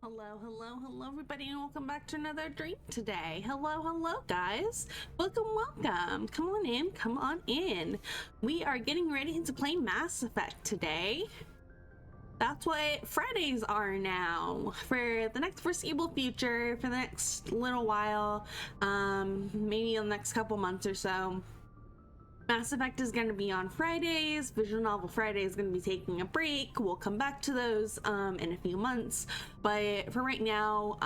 Hello everybody, and welcome back to another dream today. Hello guys. Welcome. Come on in. We are getting ready to play Mass Effect today. That's what Fridays are now for the next foreseeable future, for the next little while, maybe the next couple months or so. Mass Effect is going to be on Fridays. Visual Novel Friday is going to be taking a break. We'll come back to those in a few months. But for right now,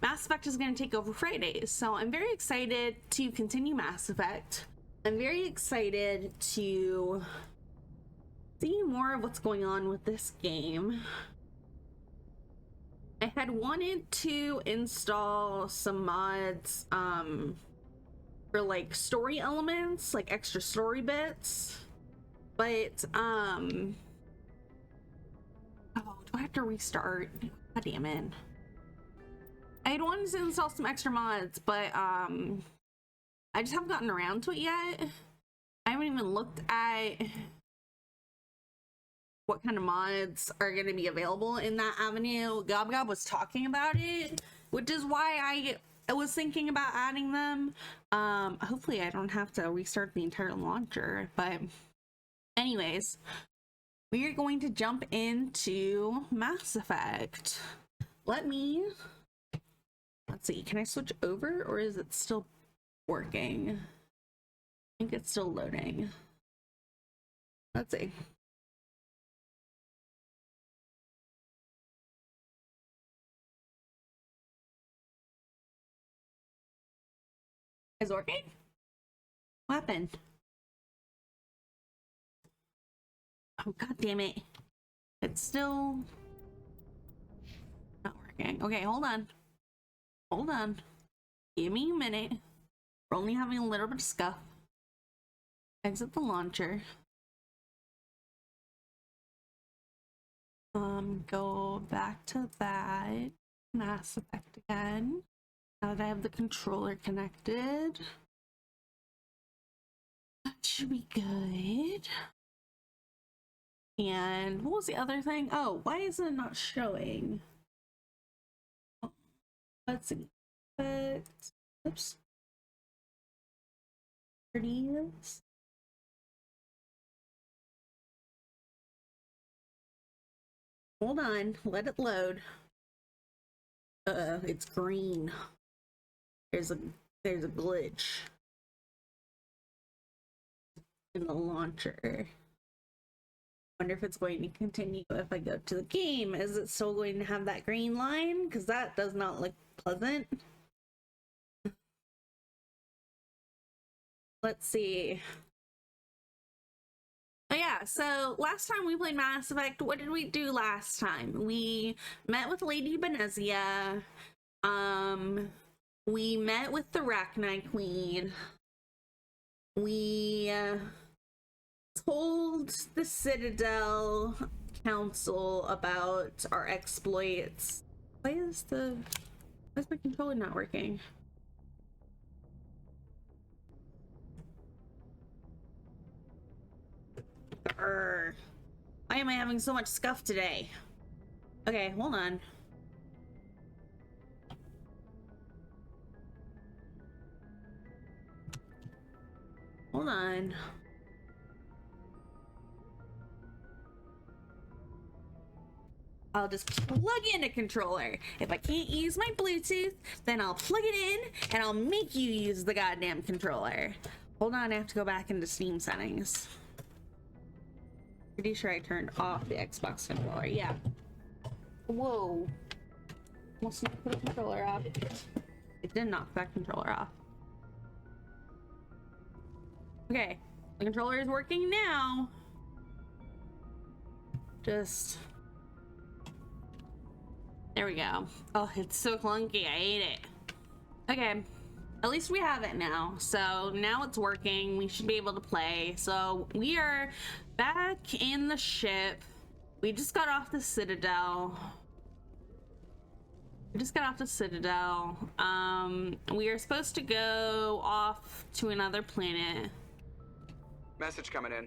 Mass Effect is going to take over Fridays. So I'm very excited to continue Mass Effect. I'm very excited to see more of what's going on with this game. I had wanted to install some mods for like story elements, like extra story bits, but oh, do I have to restart? God damn it. I had wanted to install some extra mods, but I just haven't gotten around to it yet. I haven't even looked at what kind of mods are going to be available in that avenue. Gob was talking about it, which is why I was thinking about adding them. Hopefully I don't have to restart the entire launcher, but anyways, we are going to jump into Mass Effect. Let's see, can I switch over or is it still working? I think it's still loading. Let's see. Is it working? What happened? Oh, god damn it. It's still not working. Okay, hold on. Give me a minute. We're only having a little bit of scuff. Exit the launcher. Go back to that. Mass Effect again. Now that I have the controller connected, that should be good. And what was the other thing? Oh, why is it not showing? Oh, let's see. Oops. Properties. Hold on, let it load. It's green. There's a glitch in the launcher. Wonder if it's going to continue if I go to the game. Is it still going to have that green line? Because that does not look pleasant. Let's see. Oh yeah, so last time we played Mass Effect, what did we do last time? We met with Lady Benezia. We met with the Rachni Queen. We told the Citadel Council about our exploits. Why is my controller not working? Why am I having so much scuff today? Okay, hold on. Hold on. I'll just plug in a controller. If I can't use my Bluetooth, then I'll plug it in and I'll make you use the goddamn controller. Hold on, I have to go back into Steam settings. Pretty sure I turned off the Xbox controller. Yeah. Whoa. Almost knocked the controller off. It did knock that controller off. Okay, the controller is working now. Just... there we go. Oh, it's so clunky. I hate it. Okay, at least we have it now. So now it's working. We should be able to play. So we are back in the ship. We just got off the Citadel. We are supposed to go off to another planet. Message coming in.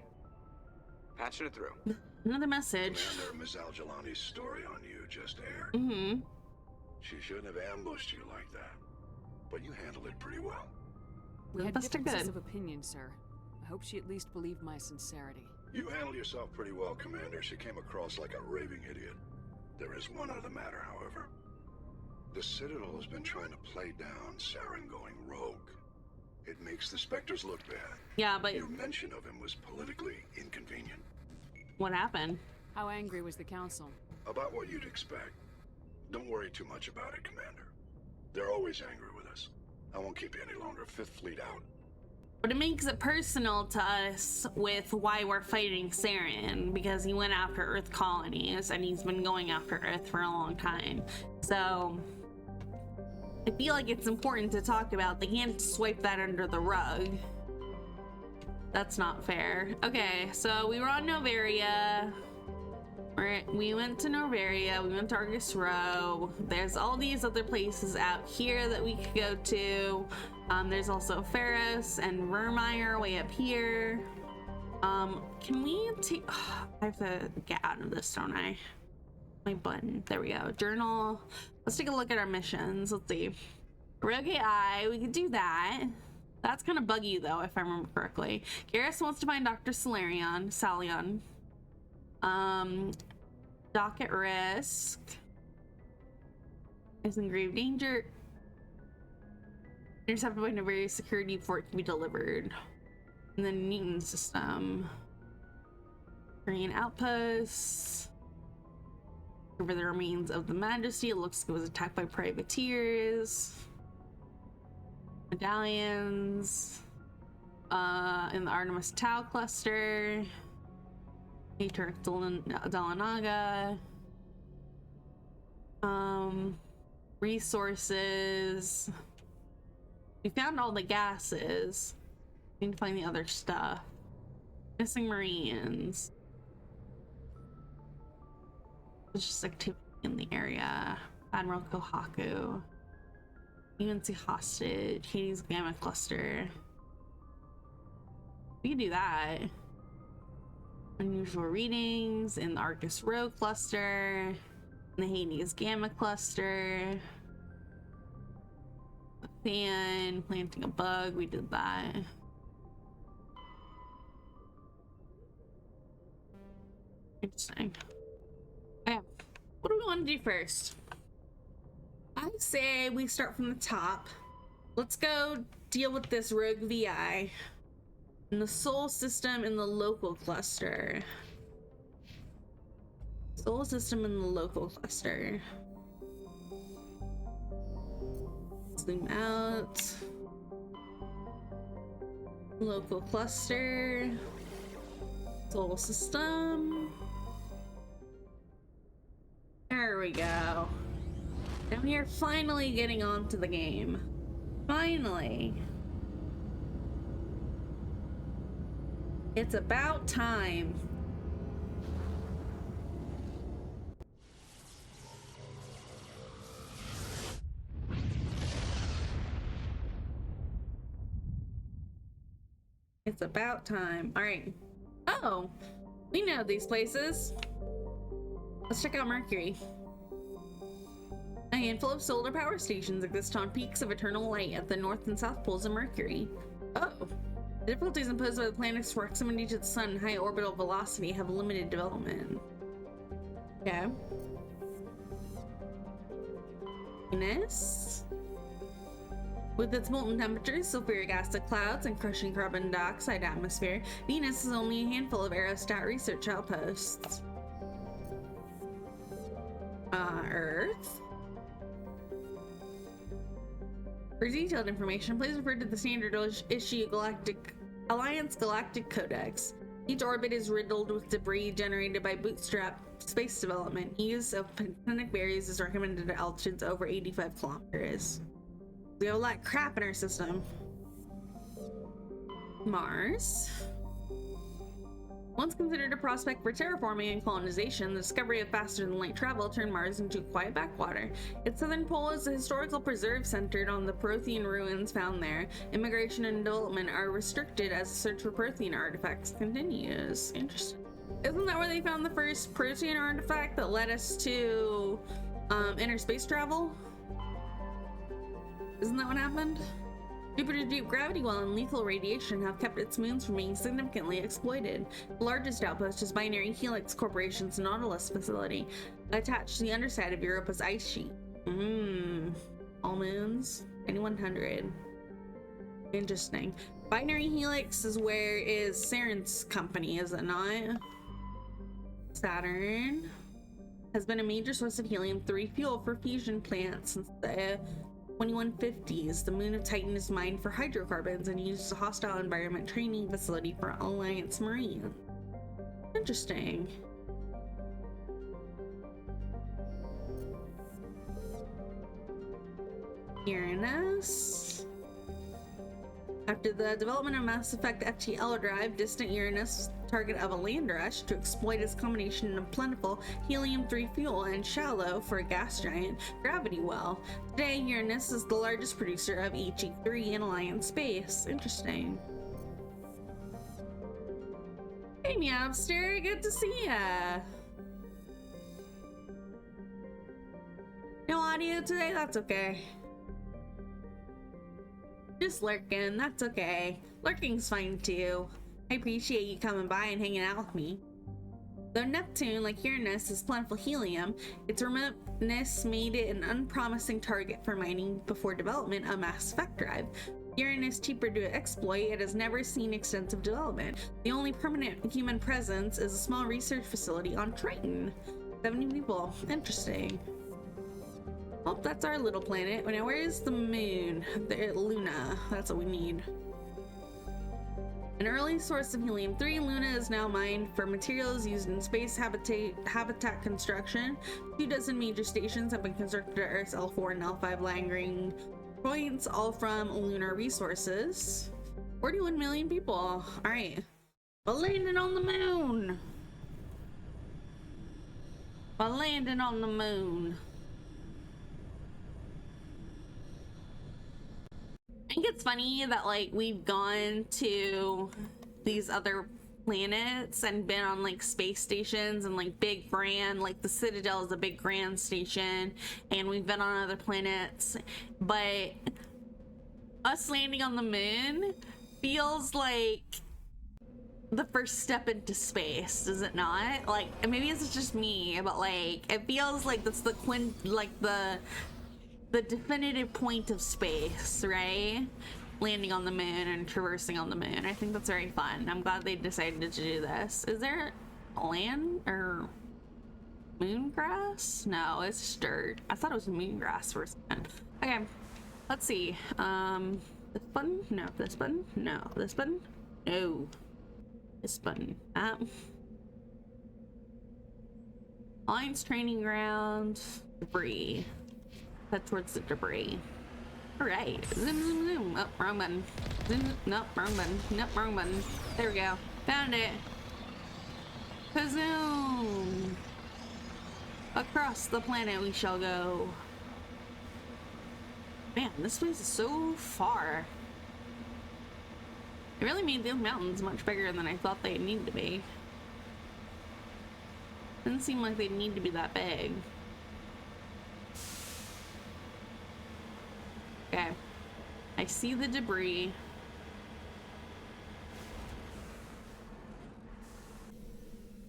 Patching it through. Another message. Commander Ms. Al-Jalani's story on you just aired. Mm-hmm. She shouldn't have ambushed you like that. But you handled it pretty well. We had Buster differences good. of opinion, sir. I hope she at least believed my sincerity. You handled yourself pretty well, Commander. She came across like a raving idiot. There is one other matter, however. The Citadel has been trying to play down Saren going rogue. It makes the Spectres look bad. Yeah, but Your mention of him was politically inconvenient. what happened? How angry was the council? About what you'd expect. Don't worry too much about it, Commander. They're always angry with us. I won't keep you any longer. Fifth Fleet out. But it makes it personal to us with why we're fighting Saren, because he went after Earth colonies and he's been going after Earth for a long time. So I feel like it's important to talk about. They can't swipe that under the rug. That's not fair. Okay, so we were on Novaria. We went to Novaria, we went to Argus Row. There's all these other places out here that we could go to. There's also Pharos and Vermeer way up here. Can we take... I have to get out of this, don't I? My button. There we go. Journal. Let's take a look at our missions. Let's see. Rogue AI, we could do that. That's kind of buggy though, if I remember correctly. Garrus wants to find Dr. Salion. Dock at risk. Is in grave danger. Intercept point of various security before it can be delivered. And then Newton system. Green outposts. Over the remains of the Majesty. It looks like it was attacked by privateers. Medallions. In the Artemis Tau cluster. Matrix Dalanaga. Resources. We found all the gases. We need to find the other stuff. Missing Marines. There's just activity in the area. Admiral Kohaku. UNC hostage. Hades Gamma cluster. We can do that. Unusual readings in the Argus Row cluster, in the Hades Gamma cluster. A fan, planting a bug, we did that. Interesting. Okay, what do we want to do first? I say we start from the top. Let's go deal with this rogue VI. In the Sol system in the local cluster. Sol system in the local cluster. Zoom out. Local cluster. Sol system. There we go. And we are finally getting onto the game. Finally. It's about time. It's about time. All right. Oh, we know these places. Let's check out Mercury. A handful of solar power stations exist on peaks of eternal light at the north and south poles of Mercury. Oh. The difficulties imposed by the planet's proximity to the sun and high orbital velocity have limited development. Okay. Venus. With its molten temperatures, sulfuric acid clouds, and crushing carbon dioxide atmosphere, Venus is only a handful of aerostat research outposts. Earth. For detailed information, please refer to the standard issue Alliance Galactic Codex. Each orbit is riddled with debris generated by bootstrap space development. Use of tectonic barriers is recommended at altitudes over 85 kilometers. We have a lot of crap in our system. Mars. Once considered a prospect for terraforming and colonization, the discovery of faster-than-light travel turned Mars into a quiet backwater. Its southern pole is a historical preserve centered on the Prothean ruins found there. Immigration and development are restricted as the search for Prothean artifacts continues. Interesting. Isn't that where they found the first Prothean artifact that led us to inner space travel? Isn't that what happened? Jupiter's deep gravity well and lethal radiation have kept its moons from being significantly exploited. The largest outpost is Binary Helix Corporation's Nautilus facility, attached to the underside of Europa's ice sheet. All moons? 2100. Interesting. Binary Helix is where is Saren's company, is it not? Saturn has been a major source of helium-3 fuel for fusion plants since the 2150s. The moon of Titan is mined for hydrocarbons and used as a hostile environment training facility for Alliance Marine. Interesting. Uranus. After the development of Mass Effect FTL drive, distant Uranus target of a land rush to exploit its combination of plentiful helium-3 fuel and shallow, for a gas giant, gravity well. Today, Uranus is the largest producer of HE3 in Alliance space. Interesting. Hey, Meowster, good to see ya. No audio today? That's okay. Just lurking, that's okay. Lurking's fine too. I appreciate you coming by and hanging out with me. Though Neptune, like Uranus, is plentiful helium, its remoteness made it an unpromising target for mining before development of Mass Effect drive. Uranus cheaper to exploit, it has never seen extensive development. The only permanent human presence is a small research facility on Triton. 70 people, interesting. Oh, that's our little planet. Now, where is the moon? Luna. That's what we need. An early source of helium-3, Luna is now mined for materials used in space habitat construction. 24 major stations have been constructed at Earth's L4 and L5 landing points, all from lunar resources. 41 million people. All right. We're landing on the moon. We're landing on the moon. I think it's funny that like we've gone to these other planets and been on like space stations and like big grand, like the Citadel is a big grand station, and we've been on other planets, but us landing on the moon feels like the first step into space, does it not? Like, maybe it's just me, but like it feels like that's the the definitive point of space, right? Landing on the moon and traversing on the moon. I think that's very fun. I'm glad they decided to do this. Is there land or moon grass? No, it's dirt. I thought it was moon grass for a second. Okay, let's see. This button? No. This button? No. This button? No. This button. Alliance training ground. Debris. Head towards the debris. Alright. Zoom, zoom, zoom. Oh, wrong button. Zoom. Nope, wrong button. Nope, wrong button. There we go. Found it. Kazoom! Across the planet we shall go. Man, this place is so far. It really made those mountains much bigger than I thought they'd need to be. Didn't seem like they'd need to be that big. Okay, I see the debris.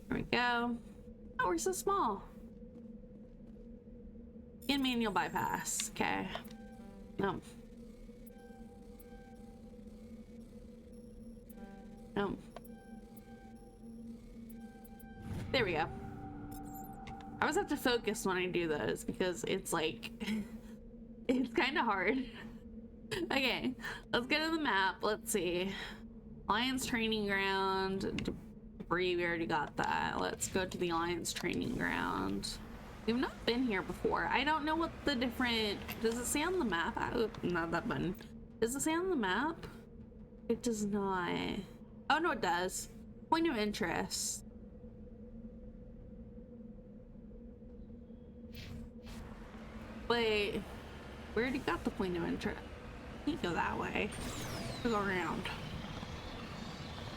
There we go. Oh, we're so small. In manual bypass. Okay. No. No. There we go. I always have to focus when I do those because it's like it's kind of hard. Okay, let's go to the map. Let's see. Alliance training ground. Debris, we already got that. Let's go to the Alliance training ground. We've not been here before. I don't know what the different... Does it say on the map? Oh, not that button. Does it say on the map? It does not. Oh, no, it does. Point of interest. Wait. We already got the point of interest. You go that way. We'll go around.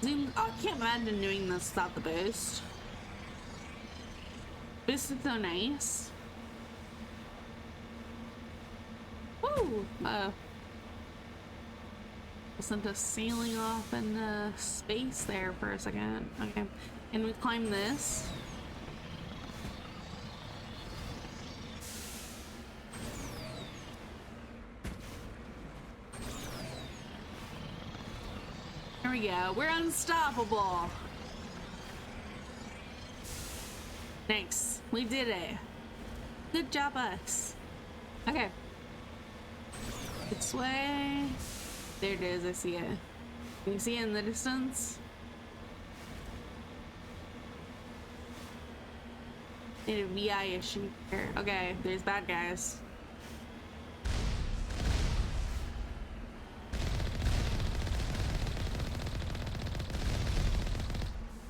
Zoom. Oh, I can't imagine doing this without the boost. Boost is so nice. Woo! Woo! Sent us sailing off into space there for a second. Okay, and we climb this. There we go. We're unstoppable. Thanks. We did it. Good job, us. Okay. This way. There it is. I see it. Can you see it in the distance? Need a VI issue here. Okay, there's bad guys.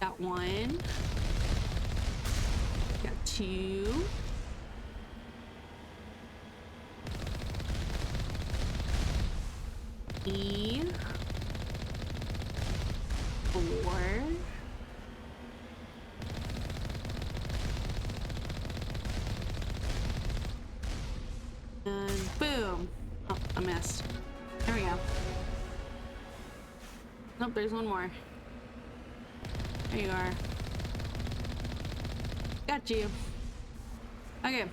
Got one. Got two. E. 4. And boom. Oh, I missed. There we go. Nope, there's one more. There you are. Got you. Okay.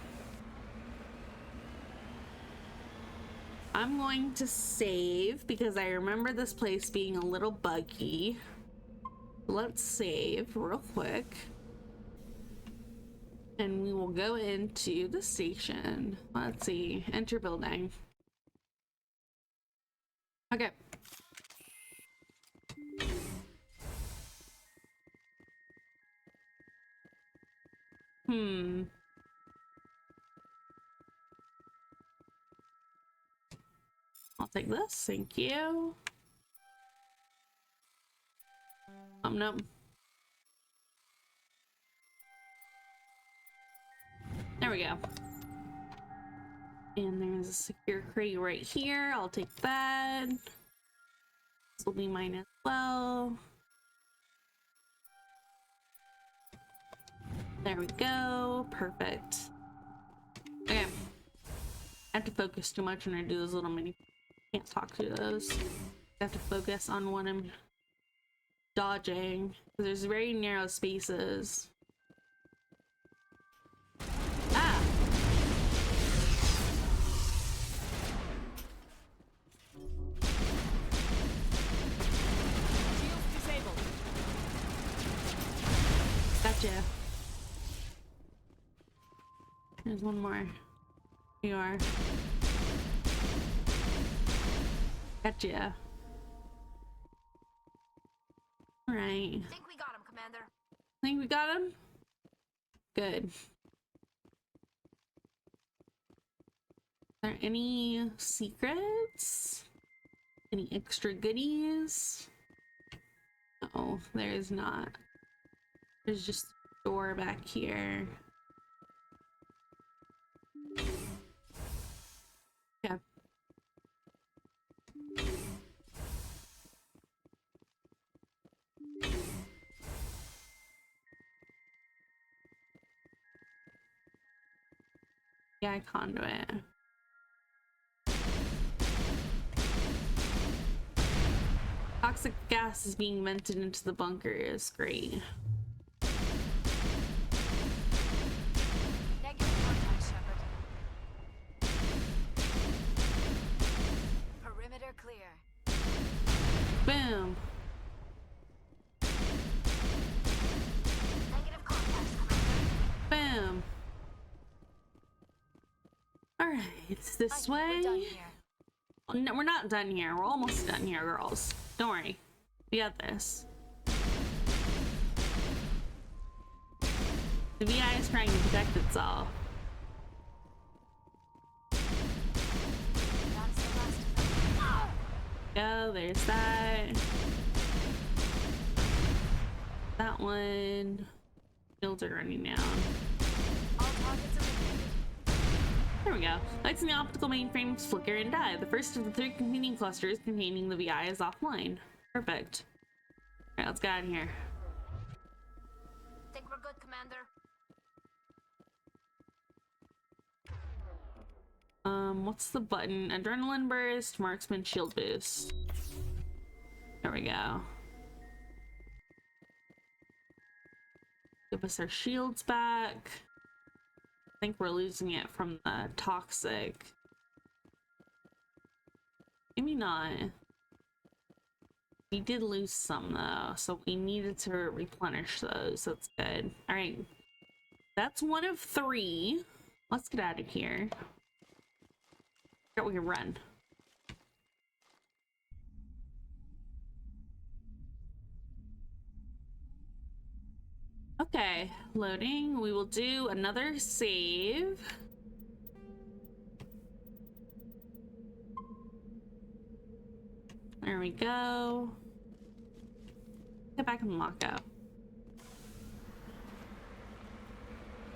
I'm going to save because I remember this place being a little buggy. Let's save real quick. And we will go into the station. Let's see. Enter building. Okay. I'll take this. Thank you. Nope. There we go. And there's a secure crate right here. I'll take that. This will be mine as well. There we go. Perfect. Okay. I have to focus too much when I do those little mini. Can't talk to those. I have to focus on what I'm dodging. There's very narrow spaces. Ah! Shields disabled. Gotcha. There's one more. Here you are. Gotcha. Alright. Think we got him, Commander. Think we got him? Good. Are there any secrets? Any extra goodies? No, there is not. There's just a door back here. Yeah. Yeah, conduit. Toxic gas is being vented into the bunker is great. Negative contact, Shepard. Perimeter clear. Boom. Negative contacts, Commander. Boom. Alright, it's this We're done way. here. No, we're not done here. We're almost done here, girls. Don't worry. We got this. The VI is trying to protect itself. That's the last of them. Go, there's that. That one. Shields are running down. All targets eliminated. There we go. Lights in the optical mainframes flicker and die. The first of the 3 competing clusters containing the VI is offline. Perfect. Alright, let's get out of here. Think we're good, Commander. What's the button? Adrenaline burst, marksman shield boost. There we go. Give us our shields back. I think we're losing it from the toxic. Maybe not. We did lose some though, so we needed to replenish those. That's good. All right, that's 1 of 3. Let's get out of here. We can run. Okay, loading. We will do another save. There we go. Get back in MAKO.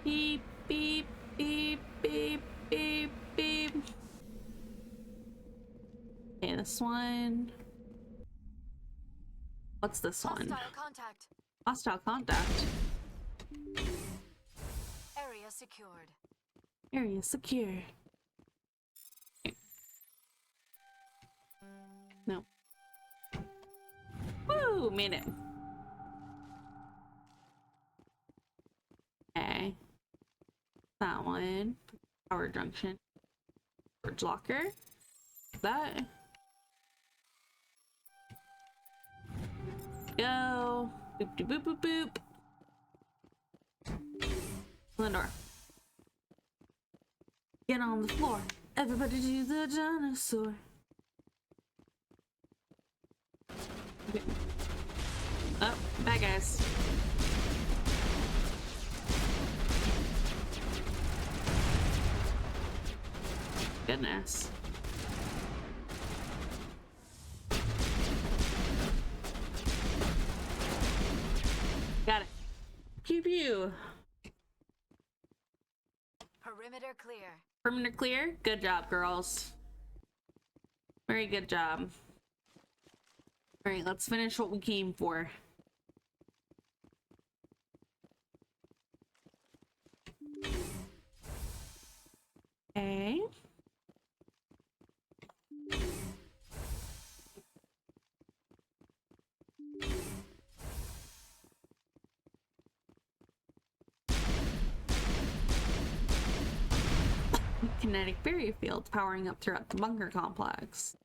Beep, beep, beep, beep, beep, beep. Okay, this one. What's this one? Hostile contact. Hostile contact. Area secured. Area secure. Okay. No. Woo! Made it. Okay. That one. Power junction. Storage locker. That. Go. Boop de boop boop boop. On the door. Get on the floor. Everybody do the dinosaur. Okay. Oh, bad guys. Goodness. Got it. Pew pew. Perimeter clear. Perimeter clear. Good job, girls. Very good job. All right, let's finish what we came for. Okay. Kinetic barrier fields powering up throughout the bunker complex.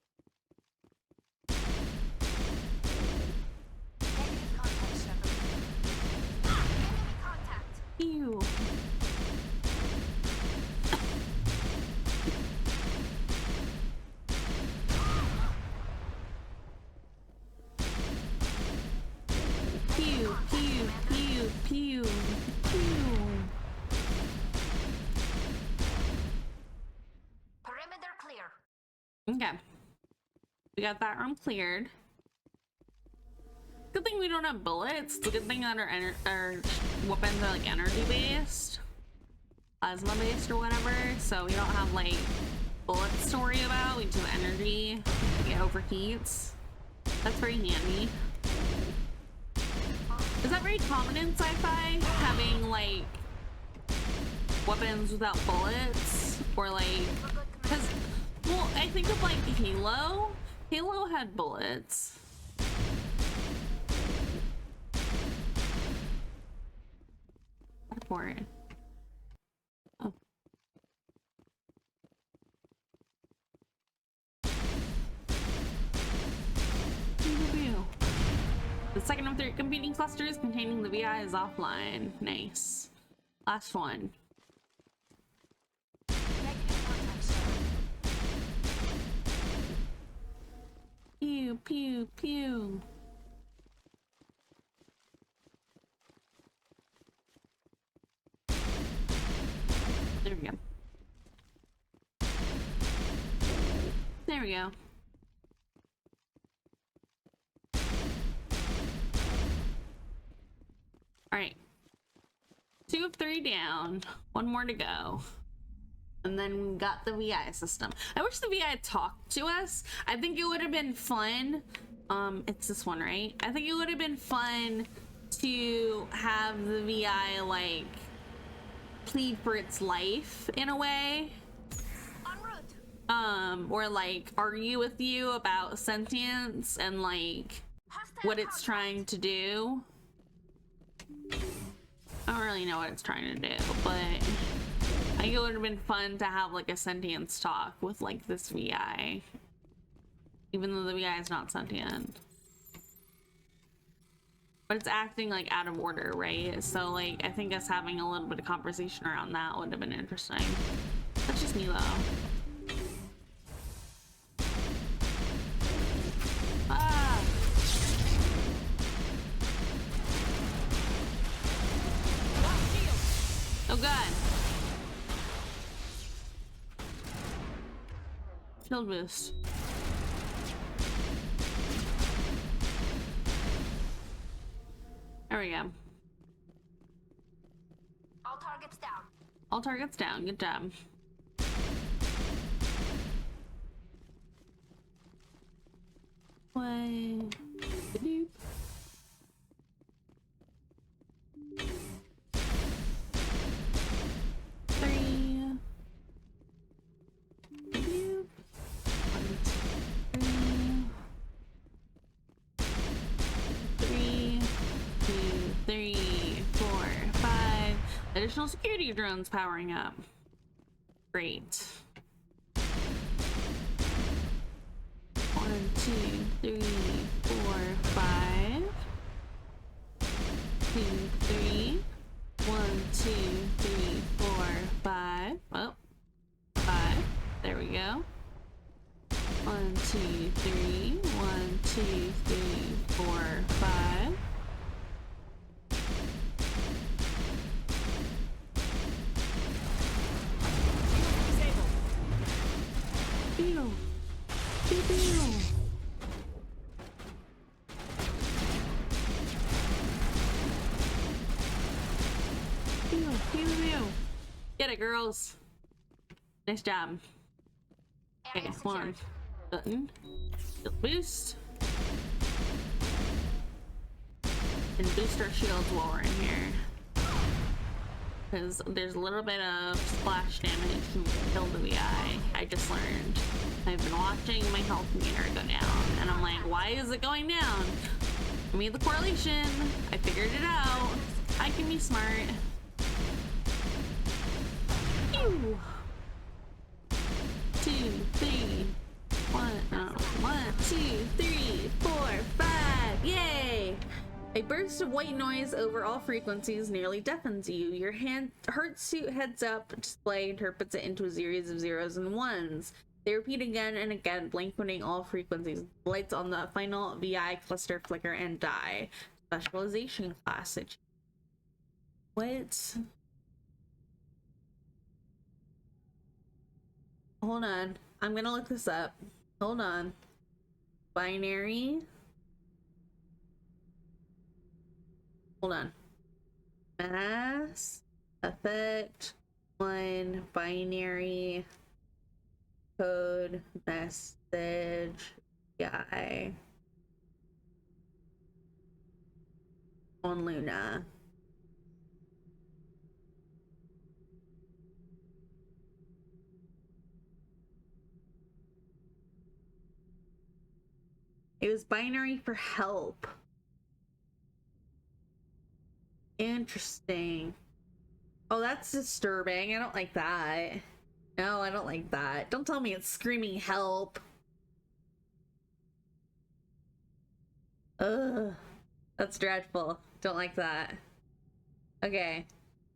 Negative contact, Shepard. Enemy contact. Ew. Pew, pew, pew, pew, pew. Perimeter clear. Okay. We got that room cleared. Good thing we don't have bullets. It's a good thing that our weapons are like energy based. Plasma based or whatever. So we don't have like bullets to worry about. We just have energy. It overheats. That's very handy. Is that very common in sci-fi? Having like weapons without bullets? Or like, because, well, I think of like Halo. Halo had bullets. For it. Oh. The second of 3 competing clusters containing the VI is offline. Nice. Last one. Negative contact, Shepard. Pew, pew, pew. There we go. There we go. All right. 2 of 3 down. 1 more to go. And then we got the VI system. I wish the VI talked to us. I think it would have been fun. It's this one, right? I think it would have been fun to have the VI like plead for its life in a way. En route. or like argue with you about sentience and like Hostile what it's contact. trying to do. I don't really know what it's trying to do, but I think it would have been fun to have like a sentience talk with like this VI, even though the VI is not sentient. But it's acting like out of order, right? So like I think us having a little bit of conversation around that would have been interesting. That's just me though. Ah! Oh god. Shield boost. There we go. All targets down. All targets down. Good job. Way. Doop. Three. Doop. 1, 2, 3. 2, 3, 4, 5. Additional security drones powering up. Great. 1, 2, 3, 4, 5. 2, 3. 1, 2, 3, 4, 5. Oh, 5. There we go. 1, 2, 3. 1, 2, 3, 4, 5. Pew. Pew pew. Pew pew pew. Get it, girls. Nice job. Okay, Area one secured. button. Shield boost. And boost our shields while we're in here. Because there's a little bit of splash damage from kill to the eye. I just learned. I've been watching my health meter go down, and I'm like, why is it going down? I made the correlation. I figured it out. I can be smart. Ew. 2, 3. 1, 2, 3, 4, 5. Yay! A burst of white noise over all frequencies nearly deafens you. Your heart suit heads up display interprets it into a series of zeros and ones. They repeat again and again, blanketing all frequencies. Lights on the final VI cluster flicker and die. Specialization class. What? Hold on. I'm gonna look this up. Hold on. Binary. Hold on. Mass effect 1 binary code message guy on Luna. It was binary for help. Interesting. Oh, that's disturbing. I don't like that. No, I don't like that. Don't tell me it's screaming help. Ugh. That's dreadful. Don't like that. Okay.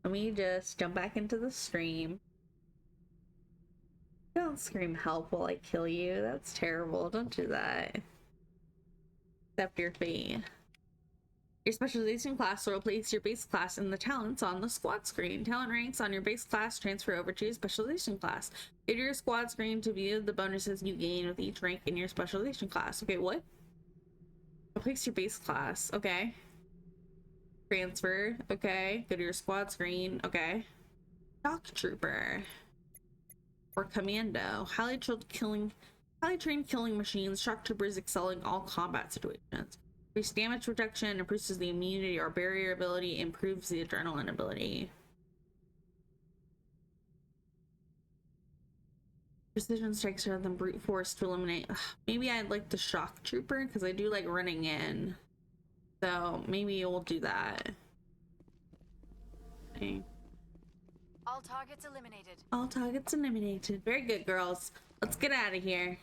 Let me just jump back into the stream. Don't scream help while I kill you. That's terrible. Don't do that. Accept your fate. Your specialization class will replace your base class in the talents on the squad screen. Talent ranks on your base class transfer over to your specialization class. Go to your squad screen to view the bonuses you gain with each rank in your specialization class. Okay, what? Replace your base class. Okay. Transfer. Okay. Go to your squad screen. Okay. Shock Trooper. Or Commando. Highly trained killing machines. Shock Troopers excel in all combat situations. Increased damage protection, improves the immunity or barrier ability, improves the adrenaline ability. Precision strikes rather than brute force to eliminate. Ugh, maybe I'd like the shock trooper because I do like running in. So maybe we'll do that. Okay. All targets eliminated. All targets eliminated. Very good, girls. Let's get out of here.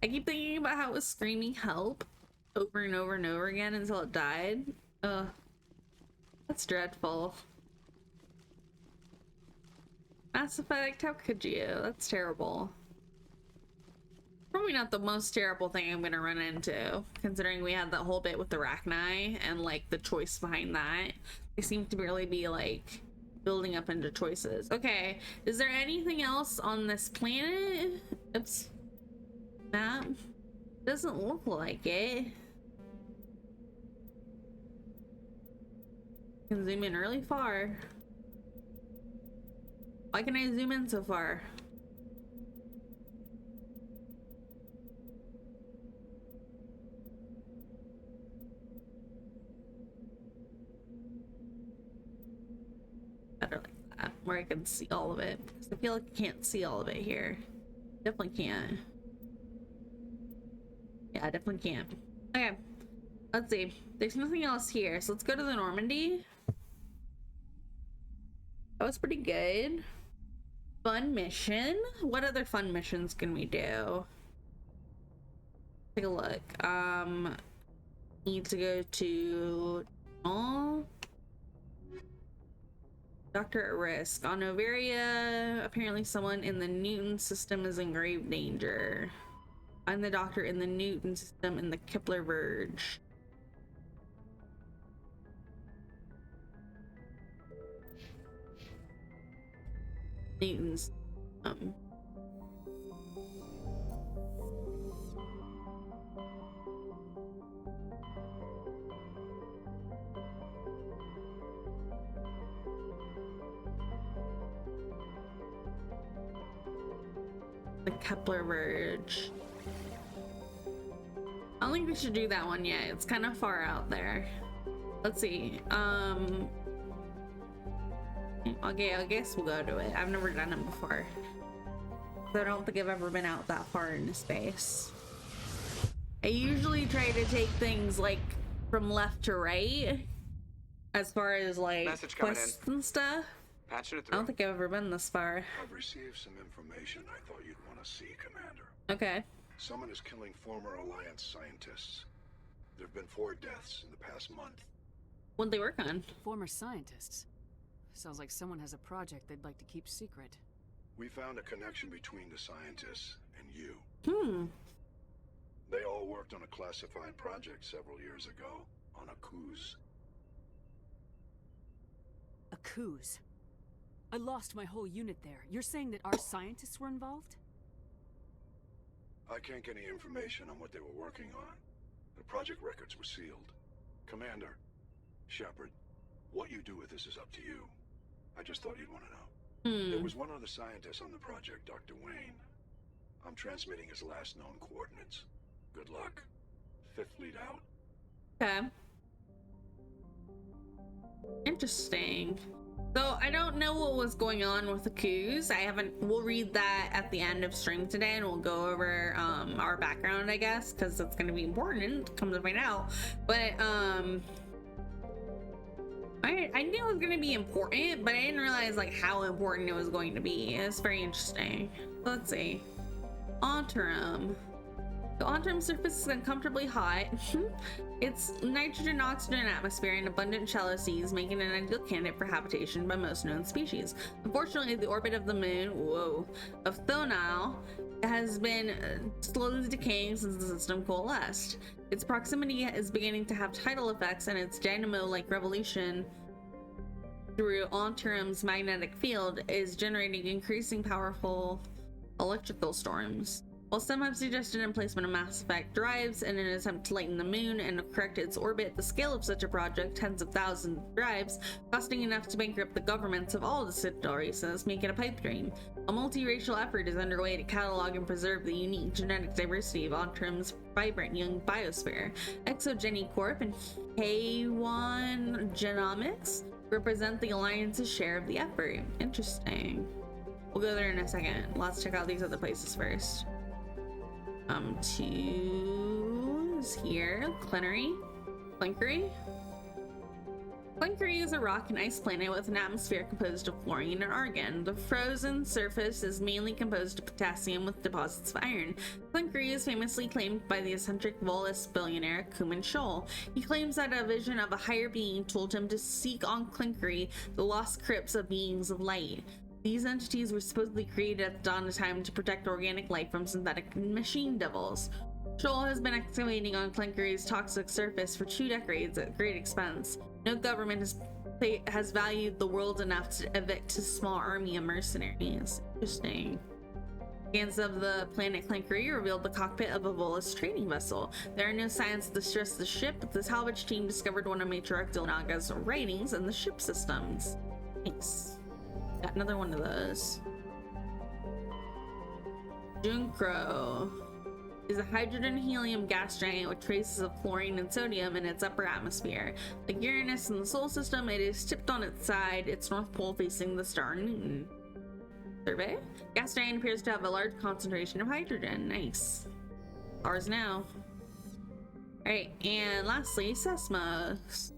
I keep thinking about how it was screaming help over and over and over again until it died. Ugh. That's dreadful. Mass Effect, how could you? That's terrible. Probably not the most terrible thing I'm gonna run into, considering we had that whole bit with the Arachni and like the choice behind that. They seem to really be like building up into choices. Okay, is there anything else on this planet? Oops. Map? Doesn't look like it. Can zoom in really far. Why can I zoom in so far? Better like that, where I can see all of it. Because I feel like I can't see all of it here. Definitely can't. Yeah, I definitely can't. Okay, let's see. There's nothing else here, so let's go to the Normandy. That was pretty good. Fun mission. What other fun missions can we do? Take a look. Need to go to Doctor at risk. On Novaria, apparently someone in the Newton system is in grave danger. I'm the doctor in the Newton system in the Kepler Verge. Newton's the Kepler Verge. I don't think we should do that one yet. It's kind of far out there. Let's see. Okay, I guess we'll go to it. I've never done it before. So I don't think I've ever been out that far into space. I usually try to take things like from left to right as far as like quests and stuff. Patching it I through. don't think I've ever been this far. I've received some information I thought you'd want to see, Commander. Okay. Someone is killing former Alliance scientists. There have been 4 deaths in the past month. What'd they work on? Former scientists. Sounds like someone has a project they'd like to keep secret. We found a connection between the scientists and you. They all worked on a classified project several years ago on a cruise. A cruise? I lost my whole unit there. You're saying that our scientists were involved? I can't get any information on what they were working on. The project records were sealed. Commander, Shepard, what you do with this is up to you. I just thought you'd want to know. There was one other scientist on the project, Dr. Wayne. I'm transmitting his last known coordinates. Good luck. 5th fleet out. Okay. Interesting. So I don't know what was going on with the coups. We'll read that at the end of stream today and we'll go over our background, I guess, because it's going to be important, come to find out. But I knew it was going to be important, but I didn't realize like how important it was going to be. It's very interesting. Let's see. Ontarum. The Ontarum surface is uncomfortably hot. Its nitrogen oxygen atmosphere and abundant shallow seas making it an ideal candidate for habitation by most known species. Unfortunately, the orbit of the moon, of Thonal has been slowly decaying since the system coalesced. Its proximity is beginning to have tidal effects, and its dynamo-like revolution through Ontarum's magnetic field is generating increasing powerful electrical storms. While some have suggested emplacement of Mass Effect drives in an attempt to lighten the moon and correct its orbit, the scale of such a project, tens of thousands of drives, costing enough to bankrupt the governments of all the Citadel races, make it a pipe dream. A multiracial effort is underway to catalog and preserve the unique genetic diversity of Ontarum's vibrant young biosphere. Exogeny Corp and K1 Genomics represent the Alliance's share of the effort. Interesting. We'll go there in a second. Let's check out these other places first. To is here. Clinkery. Clinkery is a rock and ice planet with an atmosphere composed of chlorine and argon. The frozen surface is mainly composed of potassium with deposits of iron. Clinkery is famously claimed by the eccentric Volus billionaire Kuman Shoal. He claims that a vision of a higher being told him to seek on Clinkery the lost crypts of beings of light. These entities were supposedly created at the dawn of time to protect organic life from synthetic machine devils. Shoal has been excavating on Clinkery's toxic surface for 2 decades at great expense. No government has valued the world enough to evict a small army of mercenaries. Interesting. Scans of the planet Clinkery revealed the cockpit of a Volus trading vessel. There are no signs of distress of the ship, but the salvage team discovered one of Matriarch Dilnaga's writings in the ship systems. Thanks. Got another one of those. Junkro is a hydrogen helium gas giant with traces of chlorine and sodium in its upper atmosphere. Like Uranus in the Solar System, it is tipped on its side, its north pole facing the star Newton. Survey. Gas giant appears to have a large concentration of hydrogen. Nice. Ours now. Alright, and lastly, Sesmos.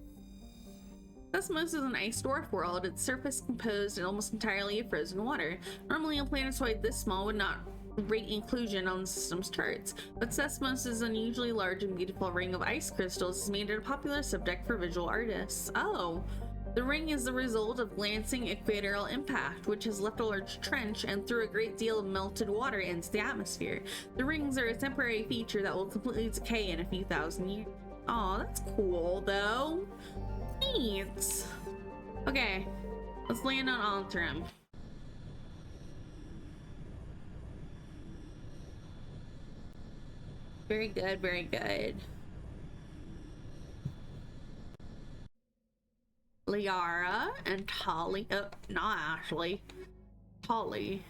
Sesmos is an ice dwarf world, its surface composed almost entirely of frozen water. Normally a planetoid this small would not rate inclusion on the system's charts, but Sesmos' unusually large and beautiful ring of ice crystals has made it a popular subject for visual artists. Oh, the ring is the result of glancing equatorial impact, which has left a large trench and threw a great deal of melted water into the atmosphere. The rings are a temporary feature that will completely decay in a few thousand years. Oh, that's cool though. Neat. Okay, let's land on Altrum. Very good, very good. Liara and Tali. Oh, not Ashley. Tali.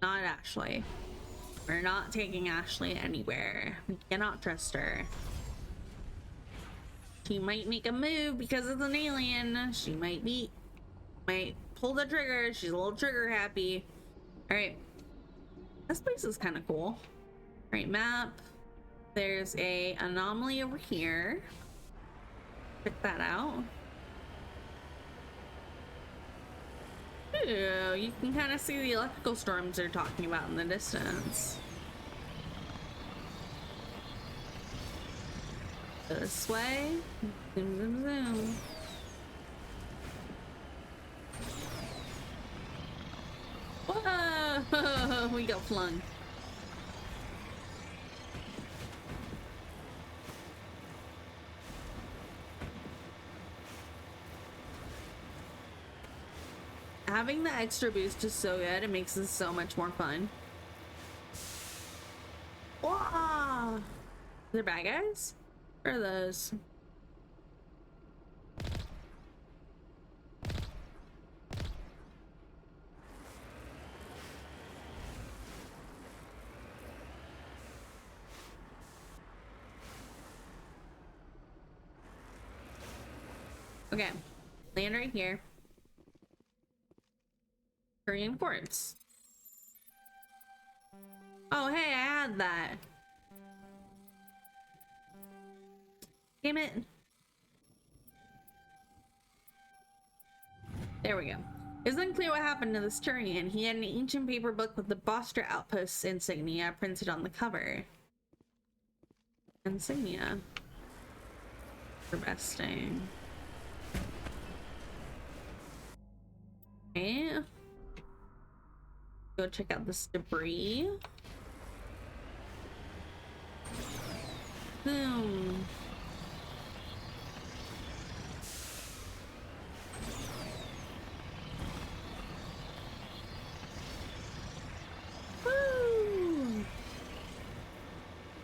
Not Ashley. We're not taking Ashley anywhere. We cannot trust her. She might make a move because it's an alien. She might pull the trigger. She's a little trigger happy. All right. This place is kind of cool. All right, map. There's a anomaly over here. Check that out. Ooh, you can kind of see the electrical storms they're talking about in the distance. This way. Zoom, zoom, zoom. Whoa! We got flung. Having the extra boost is so good, it makes this so much more fun. Wow! They're bad guys? Where are those? Okay, land right here. Korean quartz. Oh, hey, I had that. Damn it. There we go. It's unclear what happened to this Turian. He had an ancient paper book with the Bostra Outpost insignia printed on the cover. Insignia. Interesting. Okay. Go check out this debris. Boom. Woo!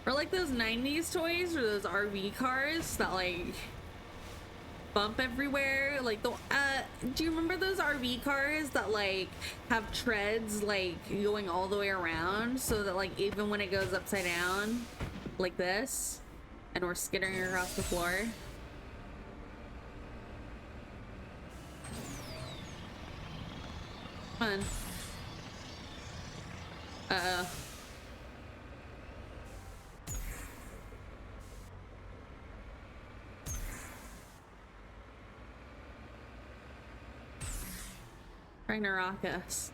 Or like those 90s toys or those RV cars that like bump everywhere, like the do you remember those RV cars that like have treads like going all the way around so that like even when it goes upside down like this and we're skittering across the floor? Come on. Uh-oh. Trying to rock us.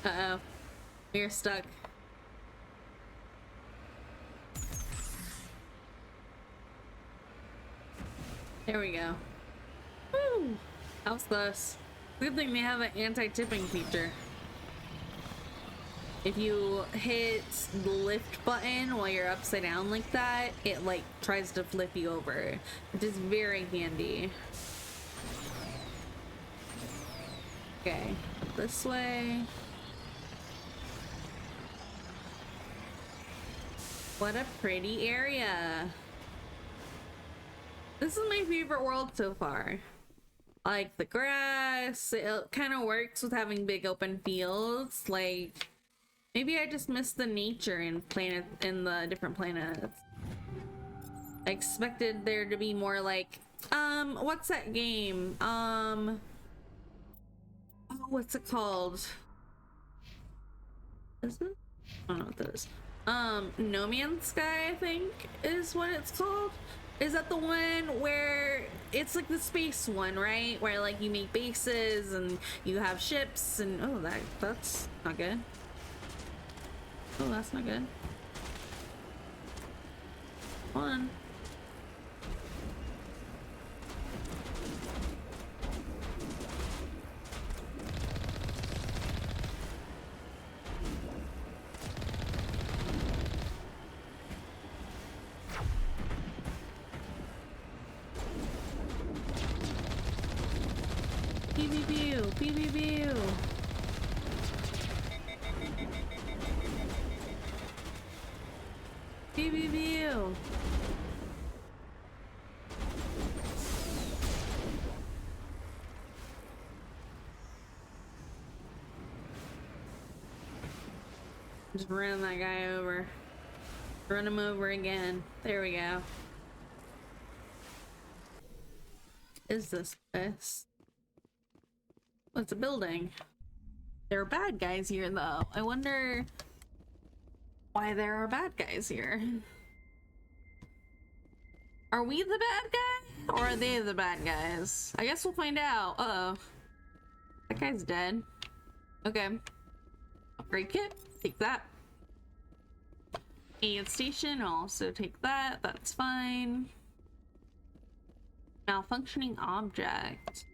Uh-oh. We're stuck. There we go. Woo! That was close. Good thing they have an anti-tipping feature. If you hit the lift button while you're upside down like that, it like tries to flip you over, which is very handy. Okay, this way. What a pretty area. This is my favorite world so far. Like the grass, it kind of works with having big open fields. Like, maybe I just miss the nature in the different planets. I expected there to be more like, what's that game? Oh, what's it called? Is it? I don't know what that is. No Man's Sky, I think is what it's called. Is that the one where it's like the space one, right? Where like you make bases and you have ships and oh, that's not good. Oh, that's not good. Hold on. Pew pew pew pew pew. Pew pew pew. Just run that guy over. Run him over again. There we go. Is this place? What's a building? There are bad guys here though. I wonder why there are bad guys here. Are we the bad guy? Or are they the bad guys? I guess we'll find out. Uh-oh. That guy's dead. Okay. Upgrade kit. Take that. Aid station. I'll also take that. That's fine. Malfunctioning object.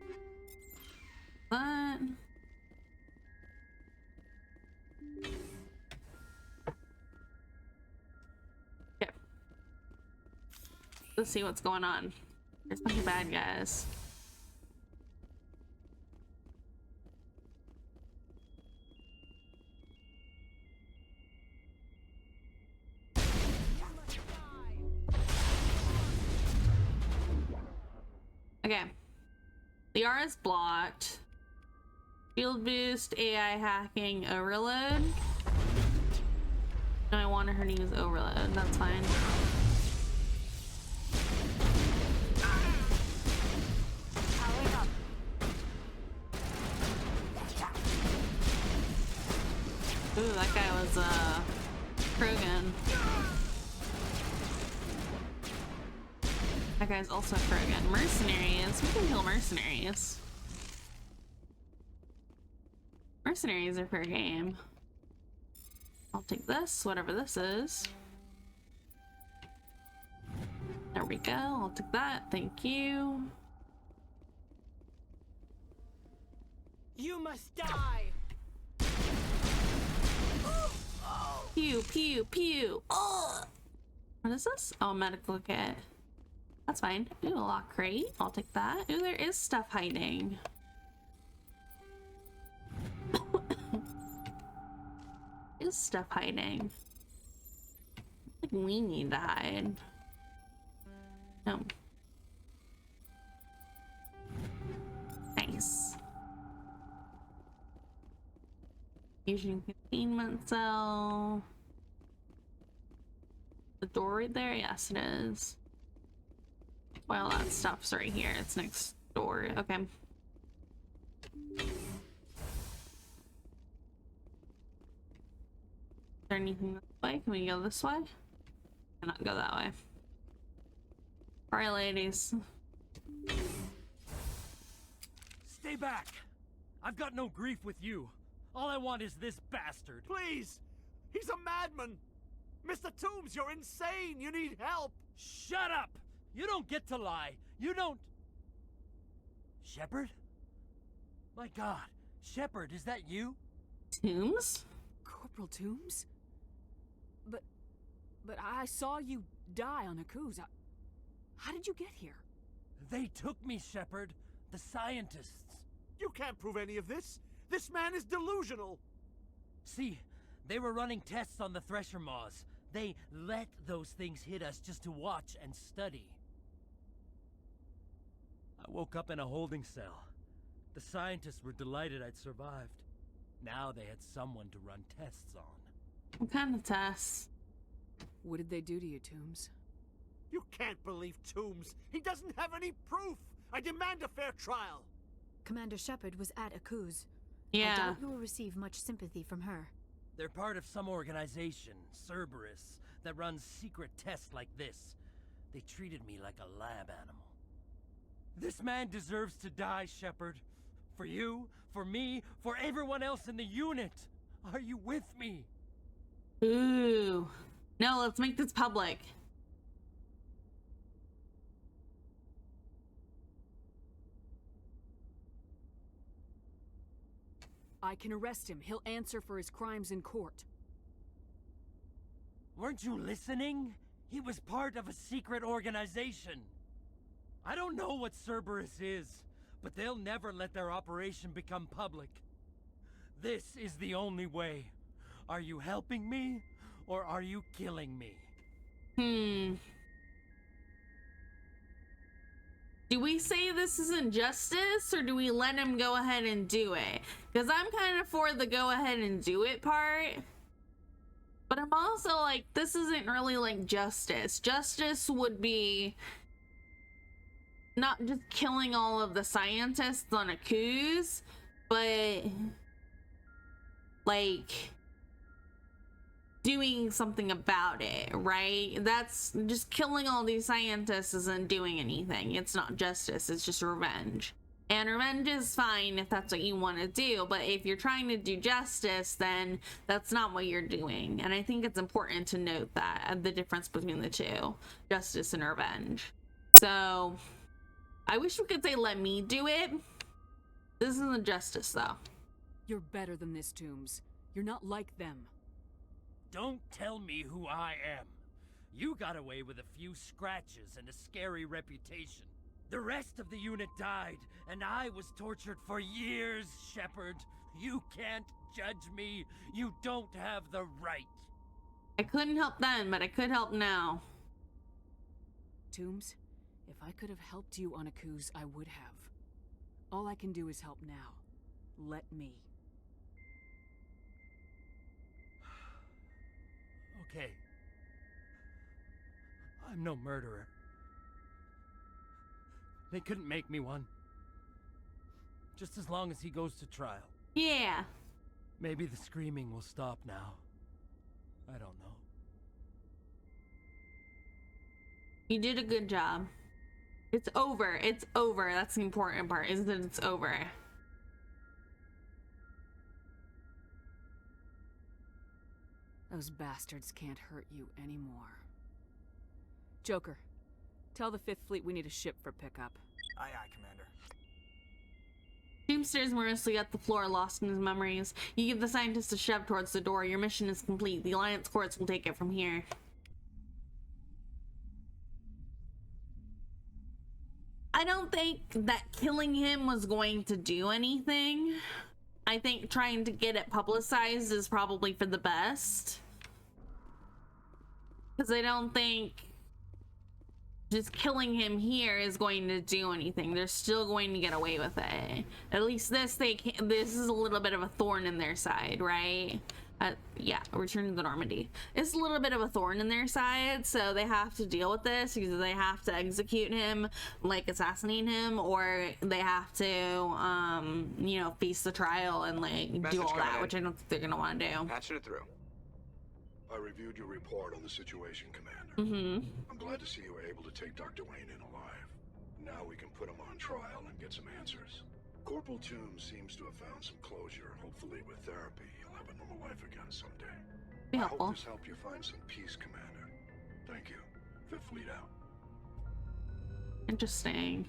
What? Okay. Let's see what's going on. There's a bunch of bad guys. Okay. The R is blocked. Field boost, AI hacking, overload. No, I wanted her to use overload. That's fine. Ooh, that guy was Krogan. That guy's also Krogan. Mercenaries. We can kill mercenaries. Mercenaries are fair game. I'll take this, whatever this is. There we go. I'll take that. Thank you. You must die. Pew, pew, pew. Oh! What is this? Oh, medical kit. That's fine. Ooh, a lock crate. I'll take that. Ooh, there is stuff hiding. Is stuff hiding? I think we need to hide. No. Nice. Fusion containment cell. The door right there? Yes, it is. Well, that stuff's right here. It's next door. Okay. Is there anything this way? Can we go this way? Cannot go that way. Alright, ladies. Stay back! I've got no grief with you. All I want is this bastard. Please! He's a madman! Mr. Toombs, you're insane! You need help! Shut up! You don't get to lie. You don't... Shepard? My God. Shepard, is that you? Tombs? Corporal Toombs? But I saw you die on Akuz. How did you get here? They took me, Shepard. The scientists. You can't prove any of this! This man is delusional! See, they were running tests on the Thresher Maws. They let those things hit us just to watch and study. I woke up in a holding cell. The scientists were delighted I'd survived. Now they had someone to run tests on. What kind of tests? What did they do to you, Toombs? You can't believe Toombs! He doesn't have any proof! I demand a fair trial! Commander Shepard was at Akuz. I Yeah. doubt you will receive much sympathy from her. They're part of some organization, Cerberus, that runs secret tests like this. They treated me like a lab animal. This man deserves to die, Shepard. For you, for me, for everyone else in the unit. Are you with me? Ooh. No, let's make this public. I can arrest him. He'll answer for his crimes in court. Weren't you listening? He was part of a secret organization. I don't know what Cerberus is, but they'll never let their operation become public. This is the only way. Are you helping me, or are you killing me? Do we say this is injustice, or do we let him go ahead and do it? Because I'm kind of for the go ahead and do it part. But I'm also like, this isn't really like justice. Justice would be not just killing all of the scientists on Akuz, but like doing something about it, right? That's just killing all these scientists isn't doing anything. It's not justice, it's just revenge. And revenge is fine if that's what you want to do, but if you're trying to do justice, then that's not what you're doing. And I think it's important to note that, the difference between the two, justice and revenge. So I wish we could say let me do it. This isn't justice though. You're better than this, Toombs. You're not like them. Don't tell me who I am. You got away with a few scratches and a scary reputation. The rest of the unit died, and I was tortured for years, Shepard. You can't judge me. You don't have the right. I couldn't help then, but I could help now. Toombs, if I could have helped you on Akuz, I would have. All I can do is help now. Let me. Okay. I'm no murderer. They couldn't make me one. Just as long as he goes to trial. Yeah. Maybe the screaming will stop now. I don't know. You did a good job. It's over. It's over. That's the important part, is that it's over. Those bastards can't hurt you anymore. Joker, tell the 5th Fleet we need a ship for pickup. Aye, aye, Commander. Doom stares morosely at the floor, lost in his memories. You give the scientist a shove towards the door. Your mission is complete. The Alliance courts will take it from here. I don't think that killing him was going to do anything. I think trying to get it publicized is probably for the best. Because I don't think just killing him here is going to do anything. They're still going to get away with it. At least this is a little bit of a thorn in their side, right? Yeah, return to the Normandy. It's a little bit of a thorn in their side, so they have to deal with this. Either they have to execute him, like assassinate him, or they have to, you know, face the trial and like do all that, which I don't think they're gonna want to do. Patching it through. I reviewed your report on the situation, Commander. I'm glad to see you were able to take Dr. Wayne in alive. Now we can put him on trial and get some answers. Corporal Toombs seems to have found some closure. Hopefully with therapy, he'll have a normal life again someday. Be I helpful. hope this helped you find some peace, Commander. Thank you. Fifth Fleet out. Interesting.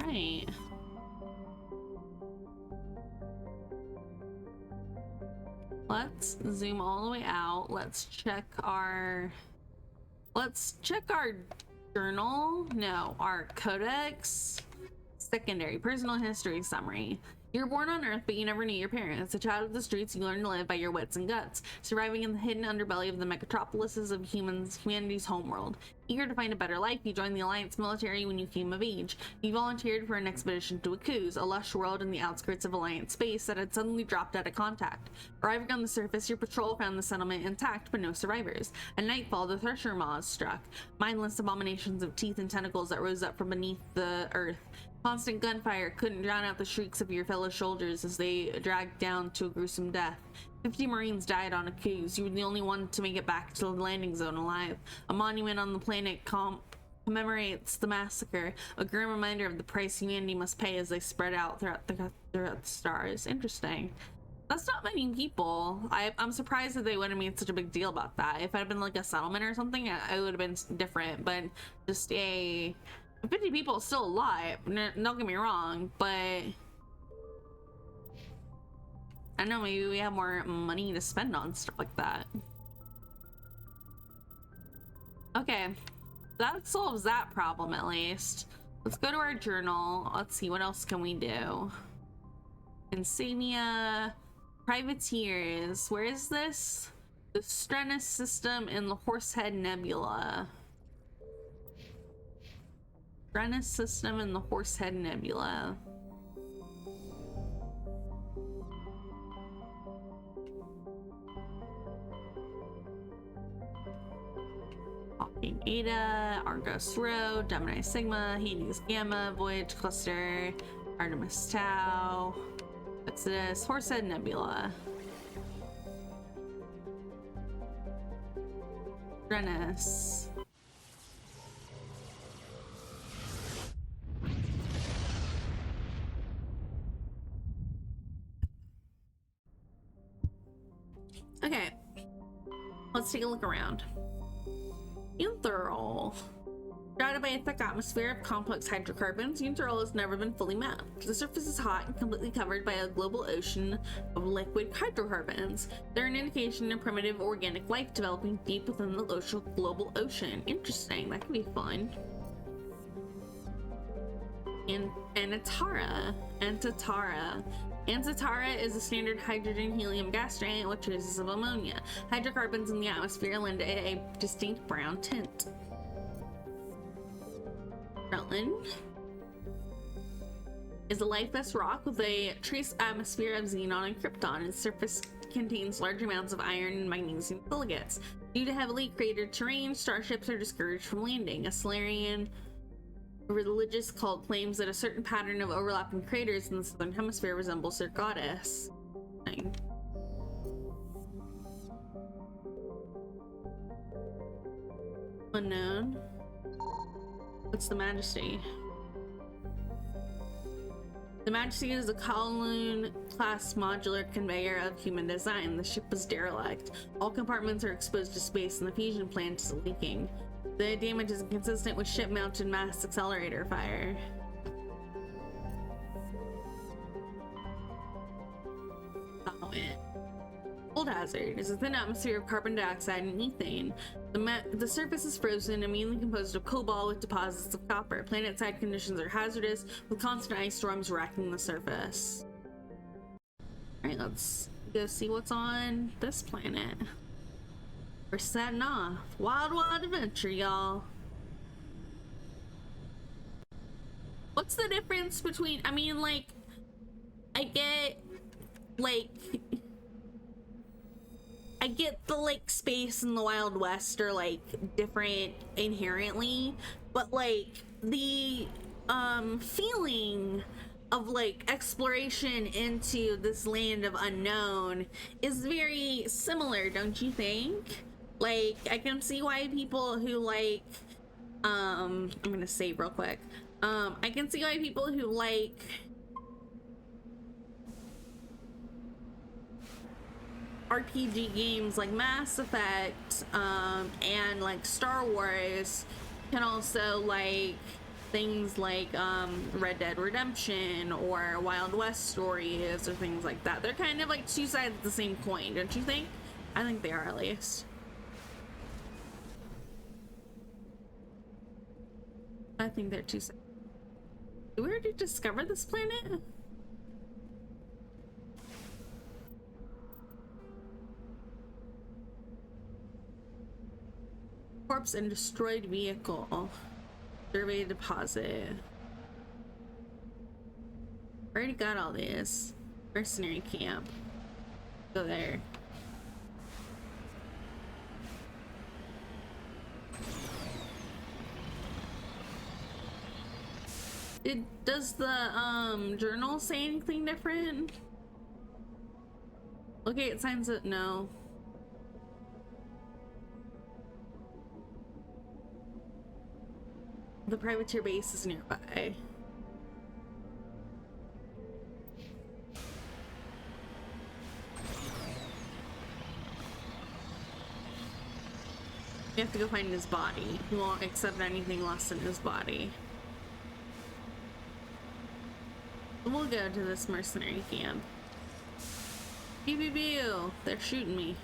Right. Let's zoom all the way out. Let's check our journal. No, our codex. Secondary personal history summary. You were born on Earth, but you never knew your parents. A child of the streets, you learned to live by your wits and guts, surviving in the hidden underbelly of the metropolises of humanity's homeworld. Eager to find a better life, you joined the Alliance military when you came of age. You volunteered for an expedition to Akuz, a lush world in the outskirts of Alliance space that had suddenly dropped out of contact. Arriving on the surface, your patrol found the settlement intact, but no survivors. At nightfall, the Thresher Maws struck, mindless abominations of teeth and tentacles that rose up from beneath the earth. Constant gunfire couldn't drown out the shrieks of your fellow soldiers as they dragged down to a gruesome death. 50 Marines died on Akuz. You were the only one to make it back to the landing zone alive. A monument on the planet commemorates the massacre, a grim reminder of the price humanity must pay as they spread out throughout the stars. Interesting. That's not many people. I'm surprised that they would have made such a big deal about that. If it had been like a settlement or something, it would have been different, but just 50 people is still alive. Don't get me wrong, but I don't know, maybe we have more money to spend on stuff like that. Okay, that solves that problem at least. Let's go to our journal. Let's see, what else can we do? Insignia, privateers. Where is this? The Strenus system in the Horsehead Nebula. Strenus system in the Horsehead Nebula. Hawking Eta, Argos Rho, Gemini Sigma, Hades Gamma, Voyage Cluster, Artemis Tau, Exodus, Horsehead Nebula. Strenus. Okay, let's take a look around. Ethereal. Shrouded by a thick atmosphere of complex hydrocarbons, Ethereal has never been fully mapped. The surface is hot and completely covered by a global ocean of liquid hydrocarbons. They're an indication of primitive organic life developing deep within the global ocean. Interesting, that could be fun. And Anatara. Antatara is a standard hydrogen-helium gas giant with traces of ammonia. Hydrocarbons in the atmosphere lend it a distinct brown tint. Rutland is a lifeless rock with a trace atmosphere of xenon and krypton. Its surface contains large amounts of iron and magnesium silicates. Due to heavily cratered terrain, starships are discouraged from landing. A Solarian religious cult claims that a certain pattern of overlapping craters in the southern hemisphere resembles their goddess. Unknown. What's the Majesty? The Majesty is a Kowloon class modular conveyor of human design. The ship was derelict. All compartments are exposed to space and the fusion plant is leaking. The damage is consistent with ship-mounted mass accelerator fire. Cold hazard is a thin atmosphere of carbon dioxide and methane. The surface is frozen and mainly composed of cobalt with deposits of copper. Planet-side conditions are hazardous, with constant ice storms racking the surface. Alright, let's go see what's on this planet. We're setting off. Wild, wild adventure, y'all. What's the difference between, I mean, like, I get like, I get the like space and the Wild West are like different inherently, but like the feeling of like exploration into this land of unknown is very similar, don't you think? Like, I can see why people who like I'm gonna save real quick. I can see why people who like RPG games like Mass Effect and like Star Wars can also like things like Red Dead Redemption or Wild West stories or things like that. They're kind of like two sides of the same coin, don't you think? I think they are, at least. I think they're two sides. Did we already discover this planet? Corpse and destroyed vehicle. Survey deposit. Already got all these. Mercenary camp. Go there. Does the journal say anything different? Okay, it signs it. No. The privateer base is nearby. We have to go find his body. He won't accept anything less than his body. We'll go to this mercenary camp. Pew pew pew! They're shooting me.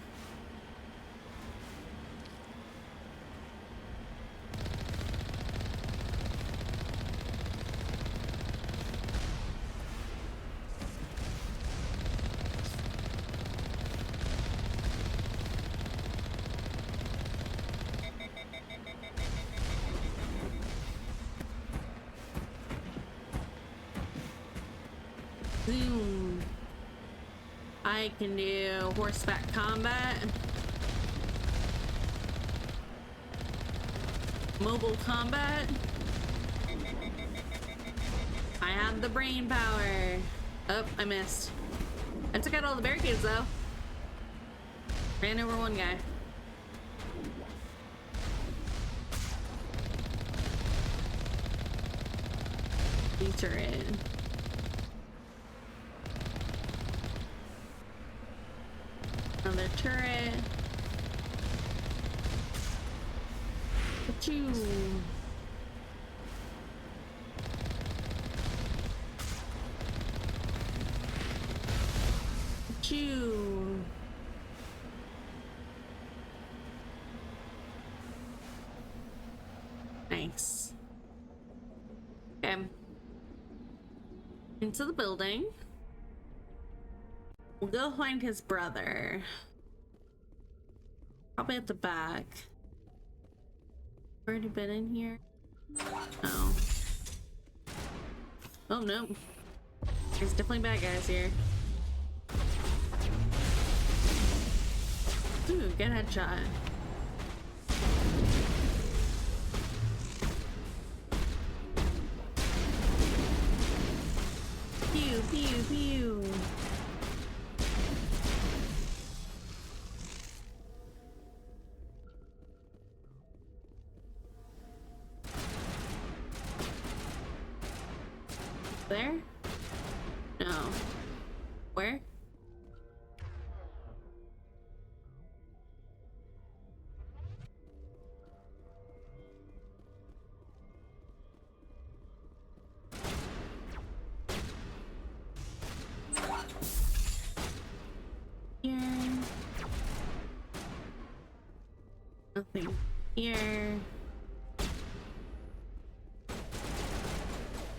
Zoom. I can do horseback combat, mobile combat. I have the brain power. Oh, I missed. I took out all the barricades though. Ran over one guy. Turret. Another turret. Achoo. Achoo. Nice. Okay. Into the building. We'll go find his brother. Probably at the back. Already been in here? Oh. Oh no. There's definitely bad guys here. Ooh, good headshot. Pew, pew, pew. There? No. Where? Here. Nothing here.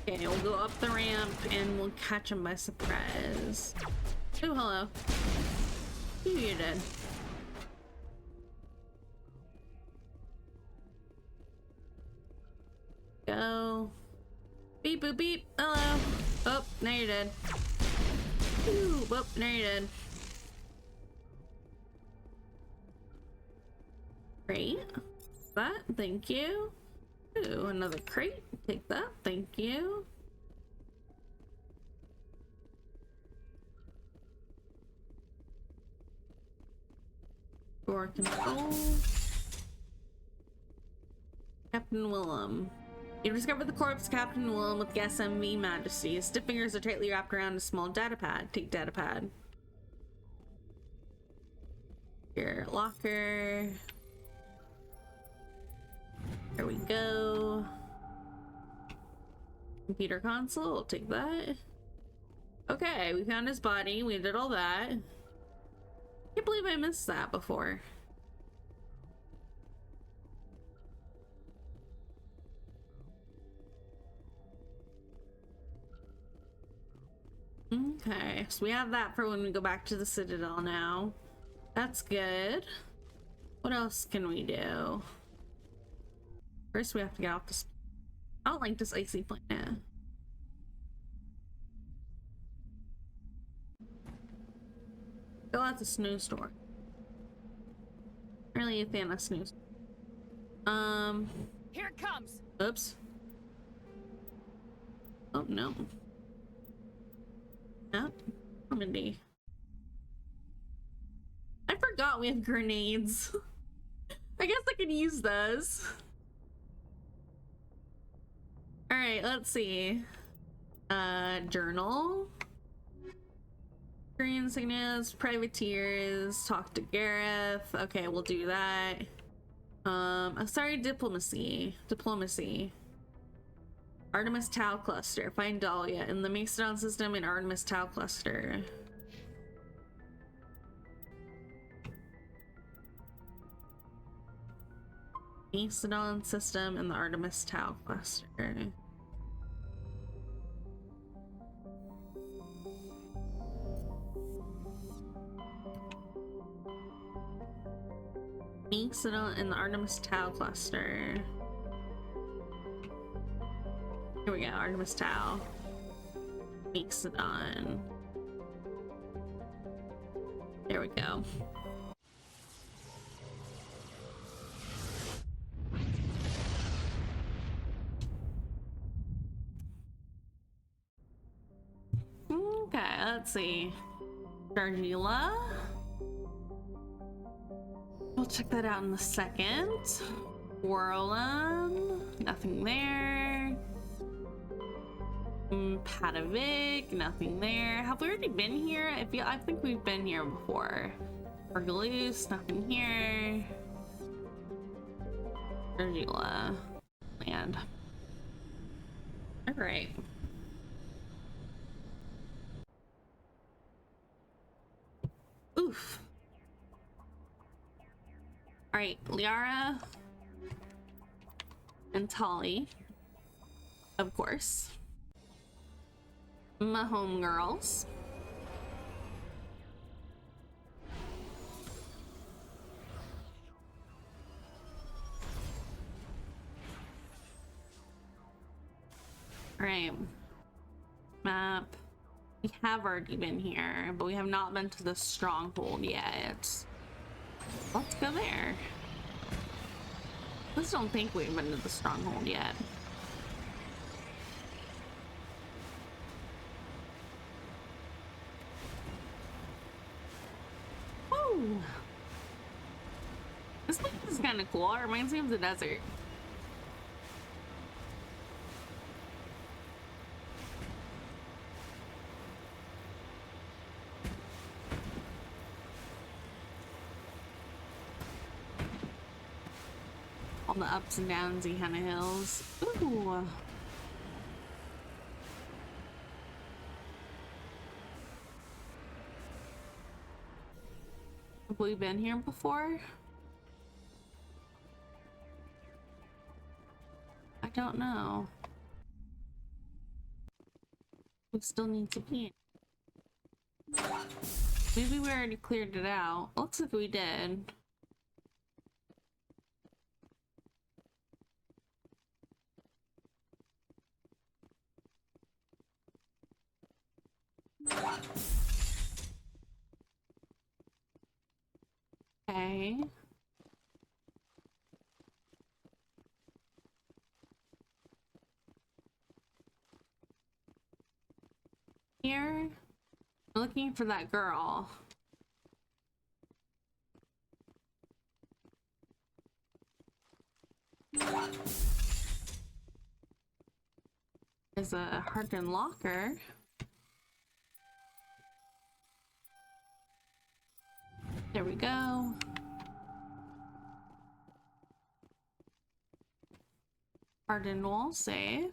Okay, we'll go up the ramp and we'll catch him by surprise. Oh, hello. You did. Go. Beep, boop, beep. Hello. Oh, now you're dead. Ooh, whoop, there you did. Great. That, thank you. Ooh, another crate. Take that, thank you. Door control. Captain Willem. You discovered the corpse of Captain Willem with the SMV Majesty. His stiff fingers are tightly wrapped around a small data pad. Take data pad. Your locker. There we go. Computer console. I'll take that. Okay, we found his body. We did all that. Can't believe I missed that before. Okay, so we have that for when we go back to the Citadel now. That's good. What else can we do? First, we have to get off this. I don't like this icy planet. Go out the snowstorm. Really a fan of snowstorm. Here it comes. Oops. Oh no. No. Normandy. I forgot we have grenades. I guess I could use those. Alright, let's see. Journal. Green signals, privateers, talk to Gareth. Okay, we'll do that. Sorry, diplomacy. Artemis Tau Cluster. Find Dahlia in the Macedon system in Artemis Tau Cluster. Macedon system in the Artemis Tau Cluster. Macedon in the Artemis Tau Cluster. Here we go, Artemis Tau. Macedon. There we go. Okay, let's see. Dargila. We'll check that out in a second. Whirlum. Nothing there. Padavik. Nothing there. Have we already been here? I think we've been here before. Orgaloose. Nothing here. Dargila. Land. Alright. Oof. Alright, Liara and Tali, of course. My homegirls. Alright. Map. We have already been here, but we have not been to the stronghold yet. Let's go there. I just don't think we've been to the stronghold yet. Woo! This place is kind of cool. It reminds me of the desert. The ups and downsy kind of hills. Ooh. Have we been here before? I don't know. We still need to be in. Maybe we already cleared it out. Looks like we did. Okay. Here, I'm looking for that girl. There's a hardened locker. There we go. Hardened wall safe.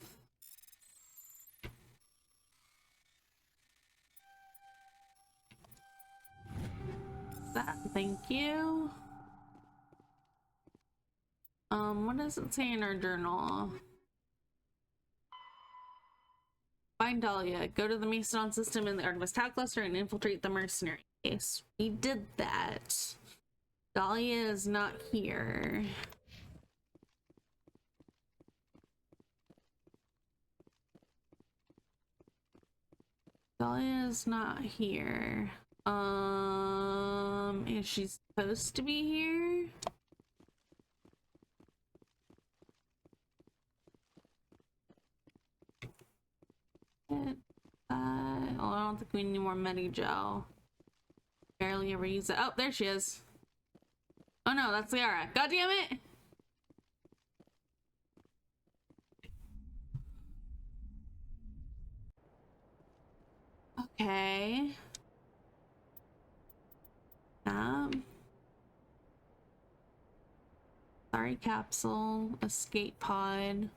That, thank you. What does it say in our journal? Find Dahlia. Go to the Macedon system in the Artemis Tau cluster and infiltrate the mercenary base. We did that. Dahlia is not here. Dahlia is not here. Is she supposed to be here? I don't think we need more Medi-Gel. Barely ever use it. Oh, there she is. Oh no, that's Liara. God damn it! Okay. Sorry, capsule. Escape pod.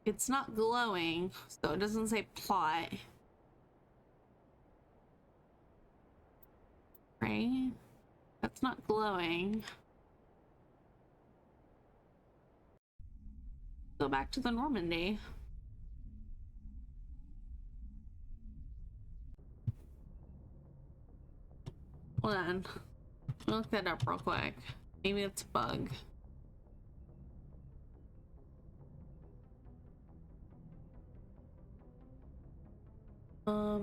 It's not glowing, so it doesn't say plot. Right? That's not glowing. Go back to the Normandy. Hold on. Look that up real quick. Maybe it's a bug.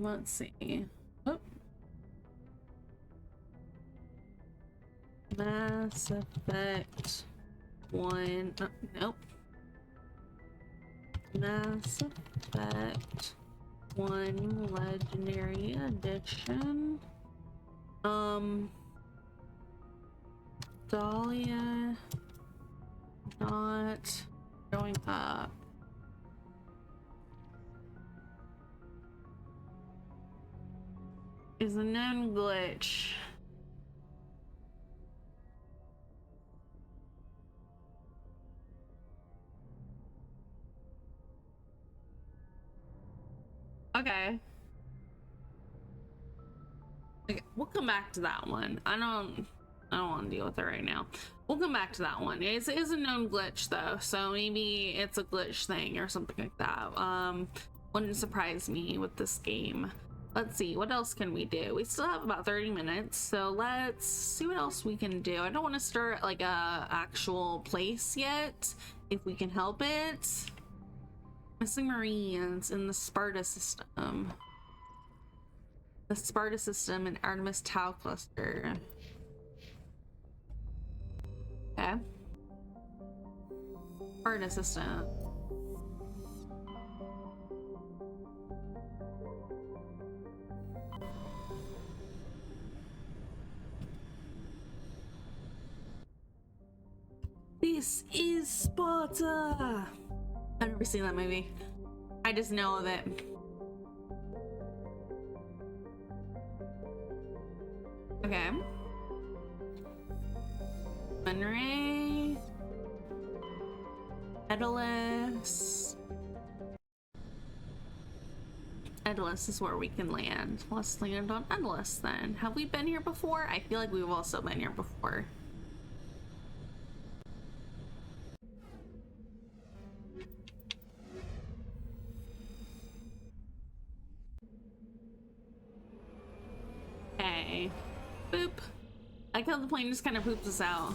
Let's see. Oh. Mass Effect 1. Nope. Mass Effect 1 Legendary Edition. Dahlia not showing up. Is a known glitch. Okay. Okay, we'll come back to that one. I don't want to deal with it right now. We'll come back to that one. It is a known glitch though, so maybe it's a glitch thing or something like that. Wouldn't surprise me with this game. Let's see, what else can we do? We still have about 30 minutes, so let's see what else we can do. I don't want to start like a actual place yet, if we can help it. Missing Marines in the Sparta system. The Sparta system and Artemis Tau cluster. Okay. Sparta system. This is Sparta! I've never seen that movie. I just know of it. Okay. Munray. Edalus. Edalus is where we can land. Let's land on Edalus then. Have we been here before? I feel like we've also been here before. Okay. Boop. I like how the plane just kind of poops us out.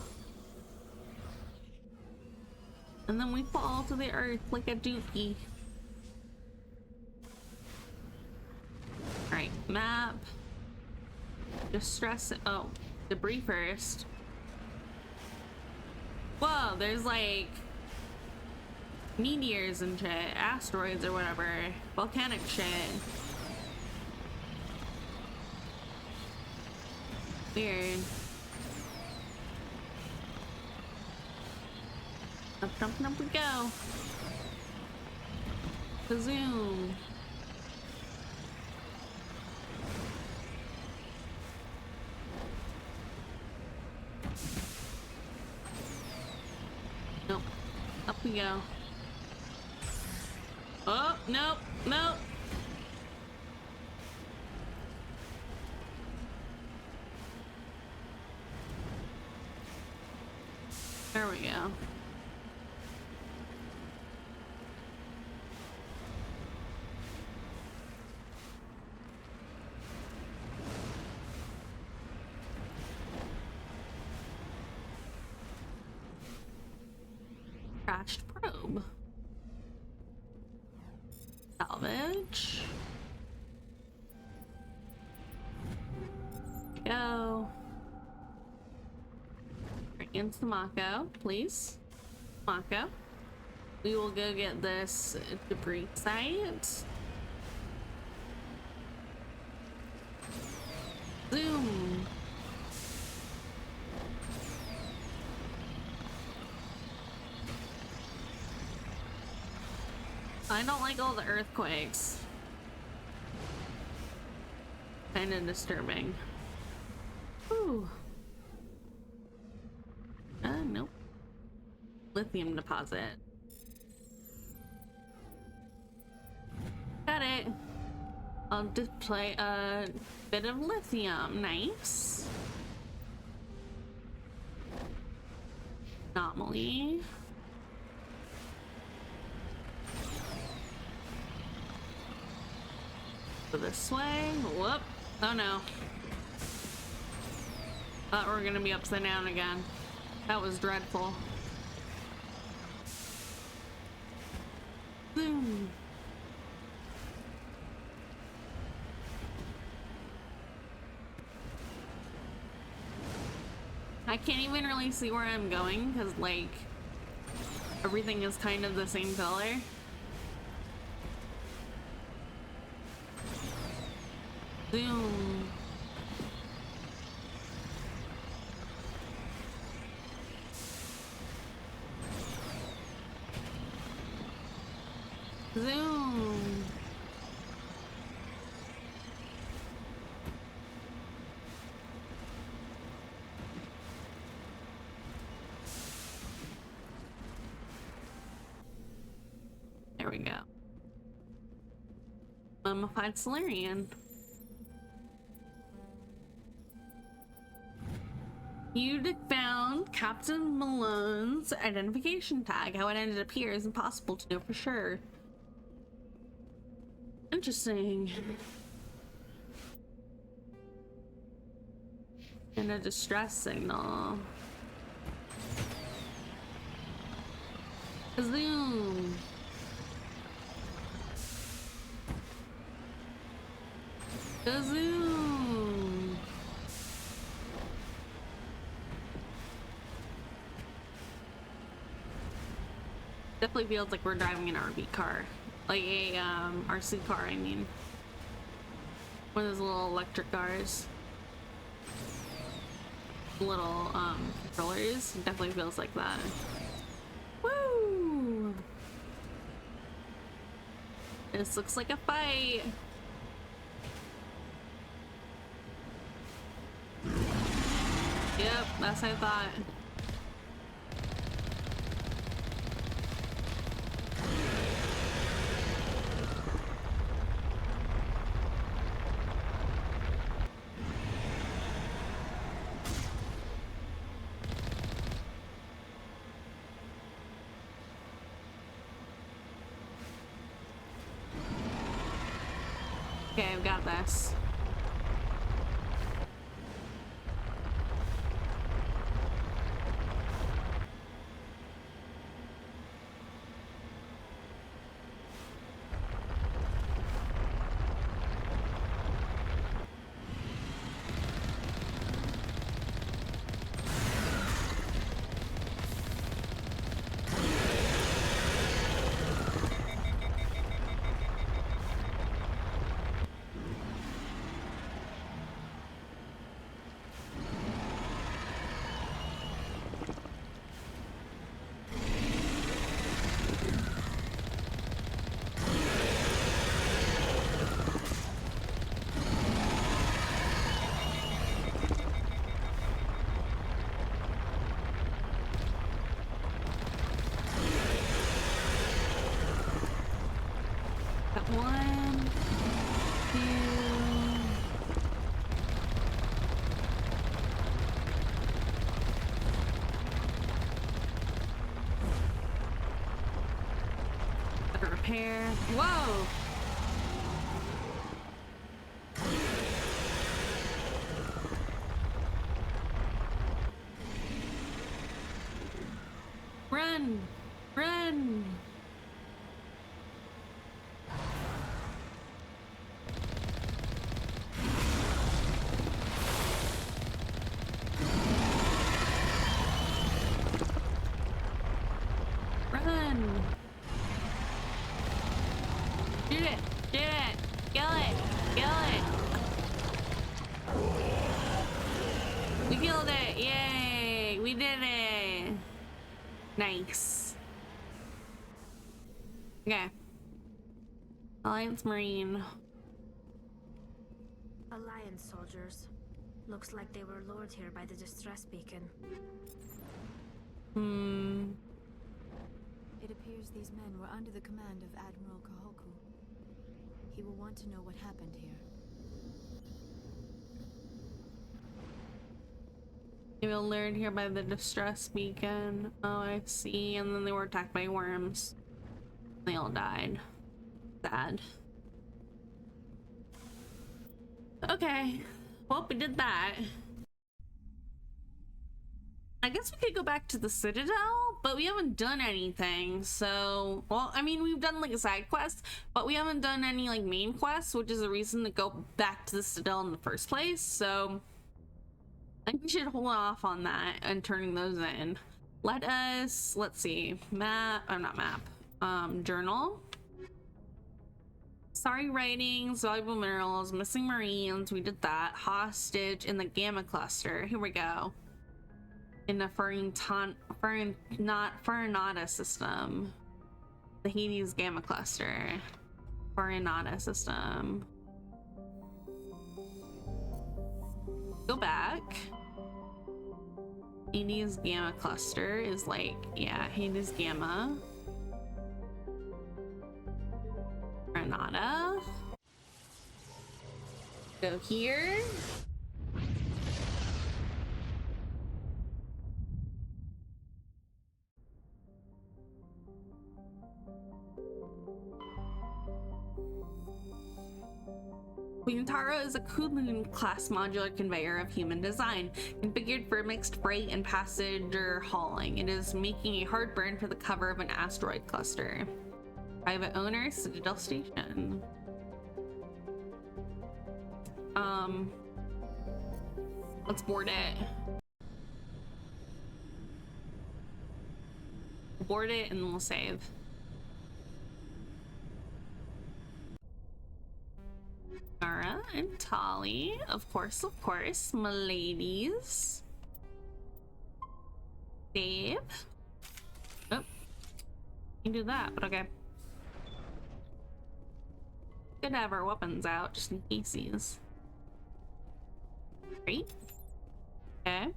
And then we fall to the earth like a dookie. Alright, map. Distress. Oh, debris first. Whoa, there's like meteors and shit, asteroids or whatever, volcanic shit. Weird. Up we go. Zoom. Nope. Up we go. Oh, nope, nope. There we go. Crashed probe. Salvage. Go. Bring in some MAKO, please. MAKO. We will go get this debris site. Zoom. I don't like all the earthquakes. Kind of disturbing. Ooh. Nope. Lithium deposit. Got it. I'll display a bit of lithium. Nice. Anomaly. Go this way. Whoop. Oh no. Thought we were gonna be upside down again. That was dreadful. Boom. I can't even really see where I'm going because, like, everything is kind of the same color. Zoom. Zoom. There we go. Mummified Solarian. You'd found Captain Malone's identification tag. How it ended up here is impossible to know for sure. Interesting. And a distress signal. Zoom. Zoom. Definitely feels like we're driving an RV car. Like a RC car, I mean. One of those little electric cars. Little controllers. It definitely feels like that. Woo! This looks like a fight. Yep, that's what I thought. Okay, I've got this. hair. Whoa! Run! Run! Run! Shoot it! Shoot it! Kill it! Kill it! We killed it! Yay! We did it! Nice. Okay. Alliance Marine. Alliance soldiers. Looks like they were lured here by the distress beacon. It appears these men were under the command of Admiral Kahoku. He will want to know what happened here. They were lured here by the distress beacon. Oh, I see. And then they were attacked by worms. They all died. Sad. Okay. Well, we did that. I guess we could go back to the Citadel, but we haven't done anything. So, well, I mean, we've done like a side quest, but we haven't done any like main quests, which is a reason to go back to the Citadel in the first place. So I think we should hold off on that and turning those in. Let's see, map, not map, journal. Sorry writings, valuable minerals, missing marines, we did that. Hostage in the Gamma cluster, here we go. In the Farinata system. The Hades Gamma cluster. Farinata system. Go back. Hades Gamma cluster is like, yeah, Hades Gamma. Farinata. Go here. Quintaro is a Kunlun class modular conveyor of human design, configured for mixed freight and passenger hauling. It is making a hard burn for the cover of an asteroid cluster. Private owner, Citadel Station. Let's board it. Board it and then we'll save. Mara and Tali, of course, my ladies. Save. Oh, you can do that, but okay. Good to have our weapons out just in case. Great. Okay.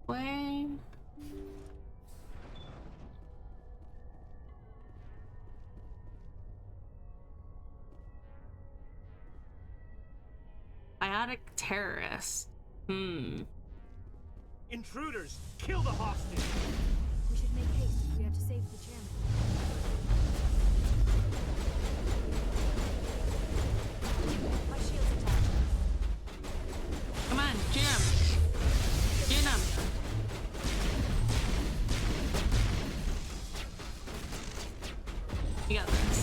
Way. Biotic terrorist. Intruders! Kill the hostage! We should make haste if we have to save the chairman. My shield's attached. Come on, shoot him. Shoot him. You got this.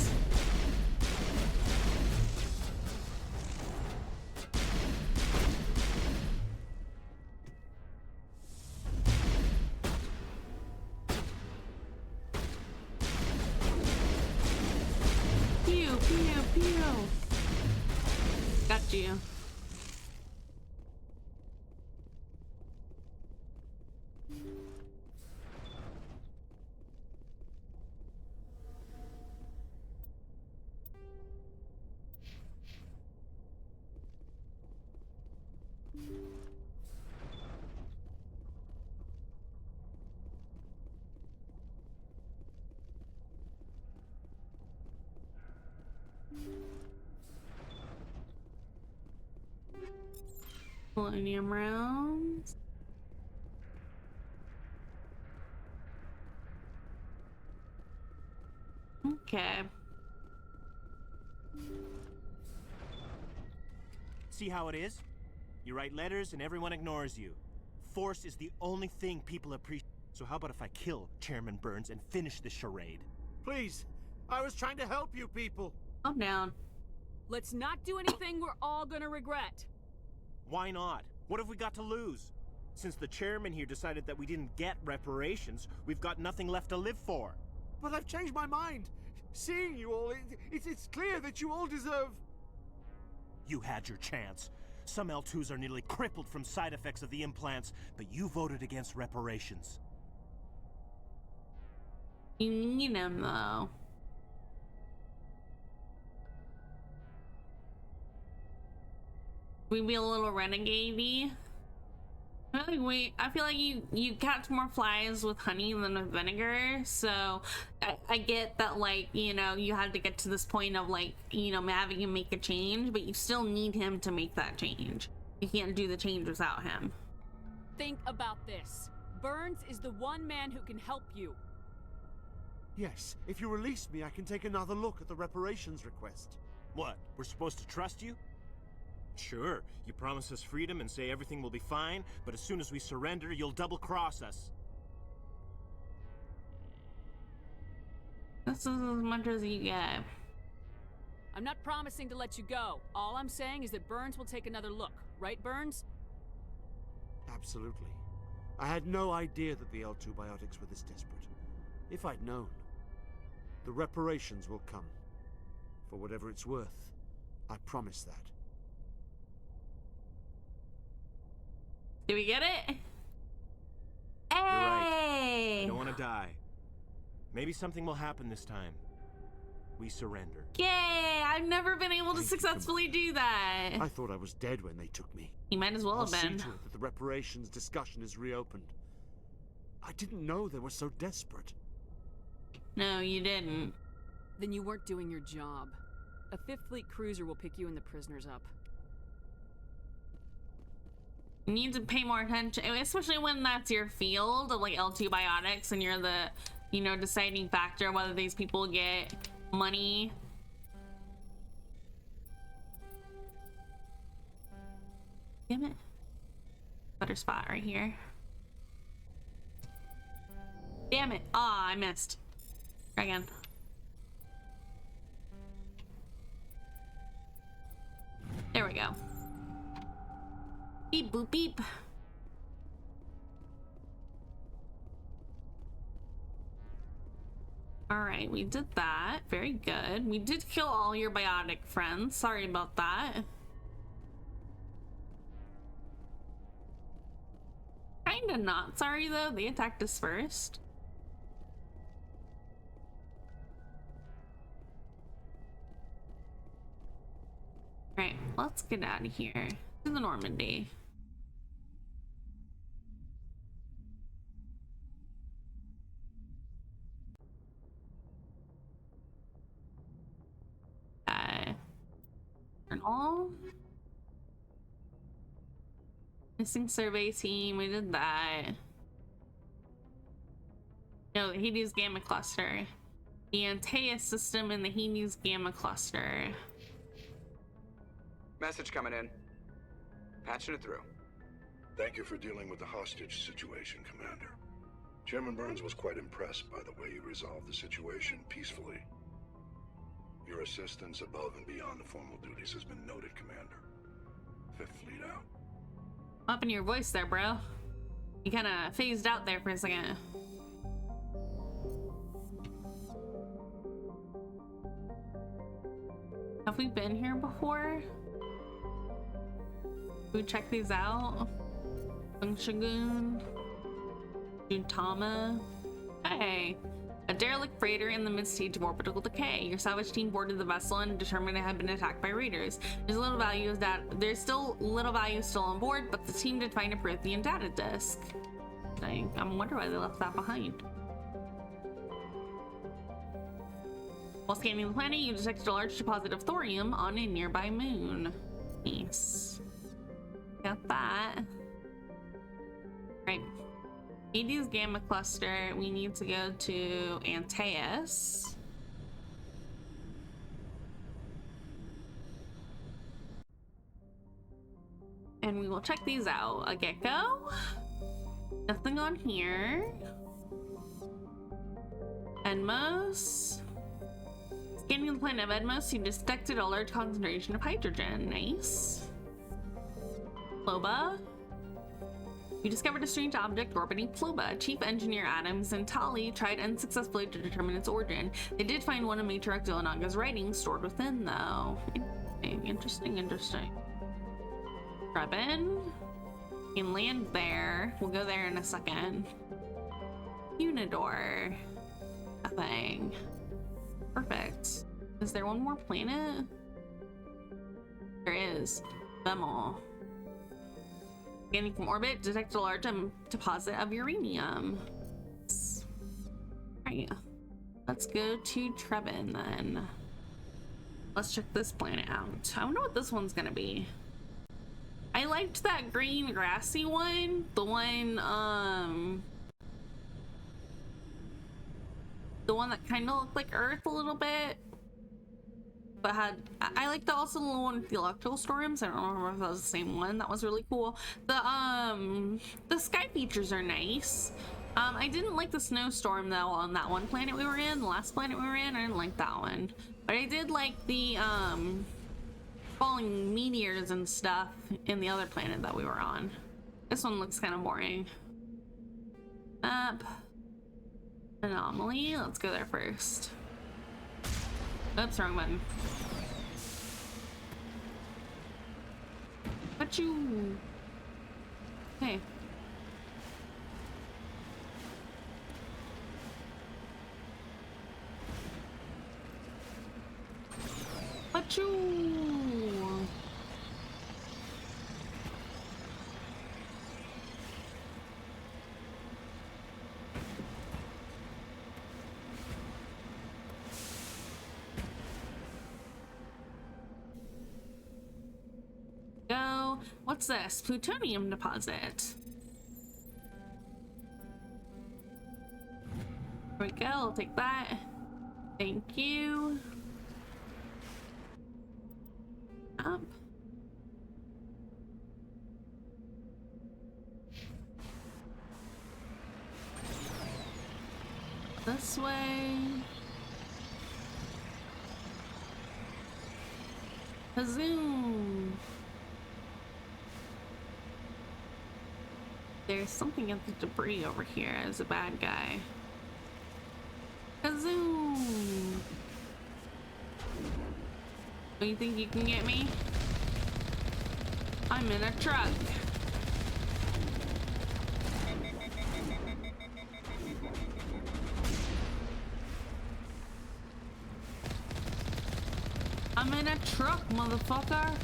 Pew, pew, pew. Got you. Millennium round. Okay. See how it is? You write letters and everyone ignores you. Force is the only thing people appreciate. So how about if I kill Chairman Burns and finish this charade? Please, I was trying to help you people. Calm down. Let's not do anything we're all gonna regret. Why not? What have we got to lose? Since the chairman here decided that we didn't get reparations, we've got nothing left to live for. But I've changed my mind. Seeing you all, it's clear that you all deserve... You had your chance. Some L2s are nearly crippled from side effects of the implants, but you voted against reparations. You need him, though. We be a little renegade-y. I feel like you catch more flies with honey than with vinegar, so I get that, like, you know, you had to get to this point of, like, you know, having him make a change, but you still need him to make that change. You can't do the change without him. Think about this. Burns is the one man who can help you. Yes, if you release me, I can take another look at the reparations request. What, we're supposed to trust you? Sure, you promise us freedom and say everything will be fine, but as soon as we surrender, you'll double-cross us. This is as much as you get. I'm not promising to let you go. All I'm saying is that Burns will take another look. Right, Burns? Absolutely. I had no idea that the L2 biotics were this desperate. If I'd known, the reparations will come. For whatever it's worth, I promise that. Do we get it? Hey! You're right. I don't want to die. Maybe something will happen this time. We surrender. Yay! I've never been able to Thank you, successfully do that. I thought I was dead when they took me. You might as well I'll have see been. to it that the reparations discussion is reopened. I didn't know they were so desperate. No, you didn't. Then you weren't doing your job. A Fifth Fleet cruiser will pick you and the prisoners up. You need to pay more attention, especially when that's your field of, like, L2 biotics and you're the, you know, deciding factor whether these people get money. Damn it. Better spot right here. Damn it. Ah, I missed. Try again. There we go. Beep boop beep. All right, we did that. Very good. We did kill all your biotic friends. Sorry about that. Kinda not sorry though. They attacked us first. All right, let's get out of here to the Normandy. Journal. Missing survey team, we did that. No, the Hades Gamma Cluster. The Antaeus system in the Hades Gamma Cluster. Message coming in. Patching it through. Thank you for dealing with the hostage situation, Commander. Chairman Burns was quite impressed by the way you resolved the situation peacefully. Your assistance above and beyond the formal duties has been noted, Commander. Fifth Fleet out. Up in your voice there, bro. You kind of phased out there for a second. Have we been here before? We check these out. Funkshagoon. Juntama. Hey. A derelict freighter in the mid-stage of orbital decay. Your salvage team boarded the vessel and determined it had been attacked by raiders. There's still little value still on board, but the team did find a Prothean data disk. I wonder why they left that behind. While scanning the planet, you detected a large deposit of thorium on a nearby moon. Nice. Got that. Right. Hades Gamma Cluster, we need to go to Antaeus. And we will check these out. A gecko. Nothing on here. Edmos. Scanning the planet of Edmos, you detected a large concentration of hydrogen. Nice. Ploba. You discovered a strange object orbiting Ploba. Chief Engineer Adams and Tali tried unsuccessfully to determine its origin. They did find one of Matriarch Zillanaga's writings stored within, though. Interesting. Trebin. You can land there. We'll go there in a second. Unidor. Nothing. Perfect. Is there one more planet? There is. Bemol. Scanning from orbit, detect a large deposit of uranium. Alright. Let's go to Trebin then. Let's check this planet out. I wonder what this one's gonna be. I liked that green grassy one. The one that kind of looked like Earth a little bit. But I liked also the one with the electrical storms. I don't remember if that was the same one. That was really cool. The sky features are nice. I didn't like the snowstorm though on that one planet we were in. The last planet we were in, I didn't like that one. But I did like the falling meteors and stuff in the other planet that we were on. This one looks kind of boring. Map. Anomaly. Let's go there first. Oops, wrong button. What you? Hey. What you? Go. What's this? Plutonium deposit. There we go. I'll take that. Thank you. Up. This way. Kazoom. There's something in the debris over here as a bad guy. Kazoom. Do you think you can get me? I'm in a truck. I'm in a truck, motherfucker.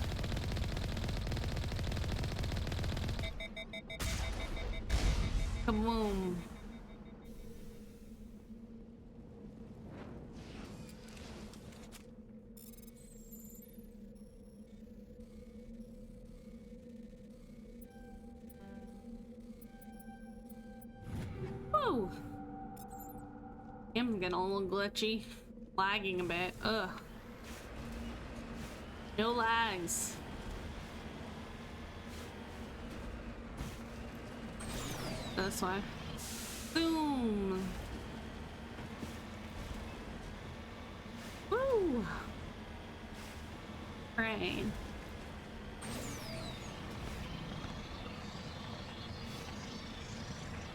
Kaboom. Whoa. I'm getting a little glitchy. Lagging a bit. Ugh. No lags. This way. Boom. Woo. Rain.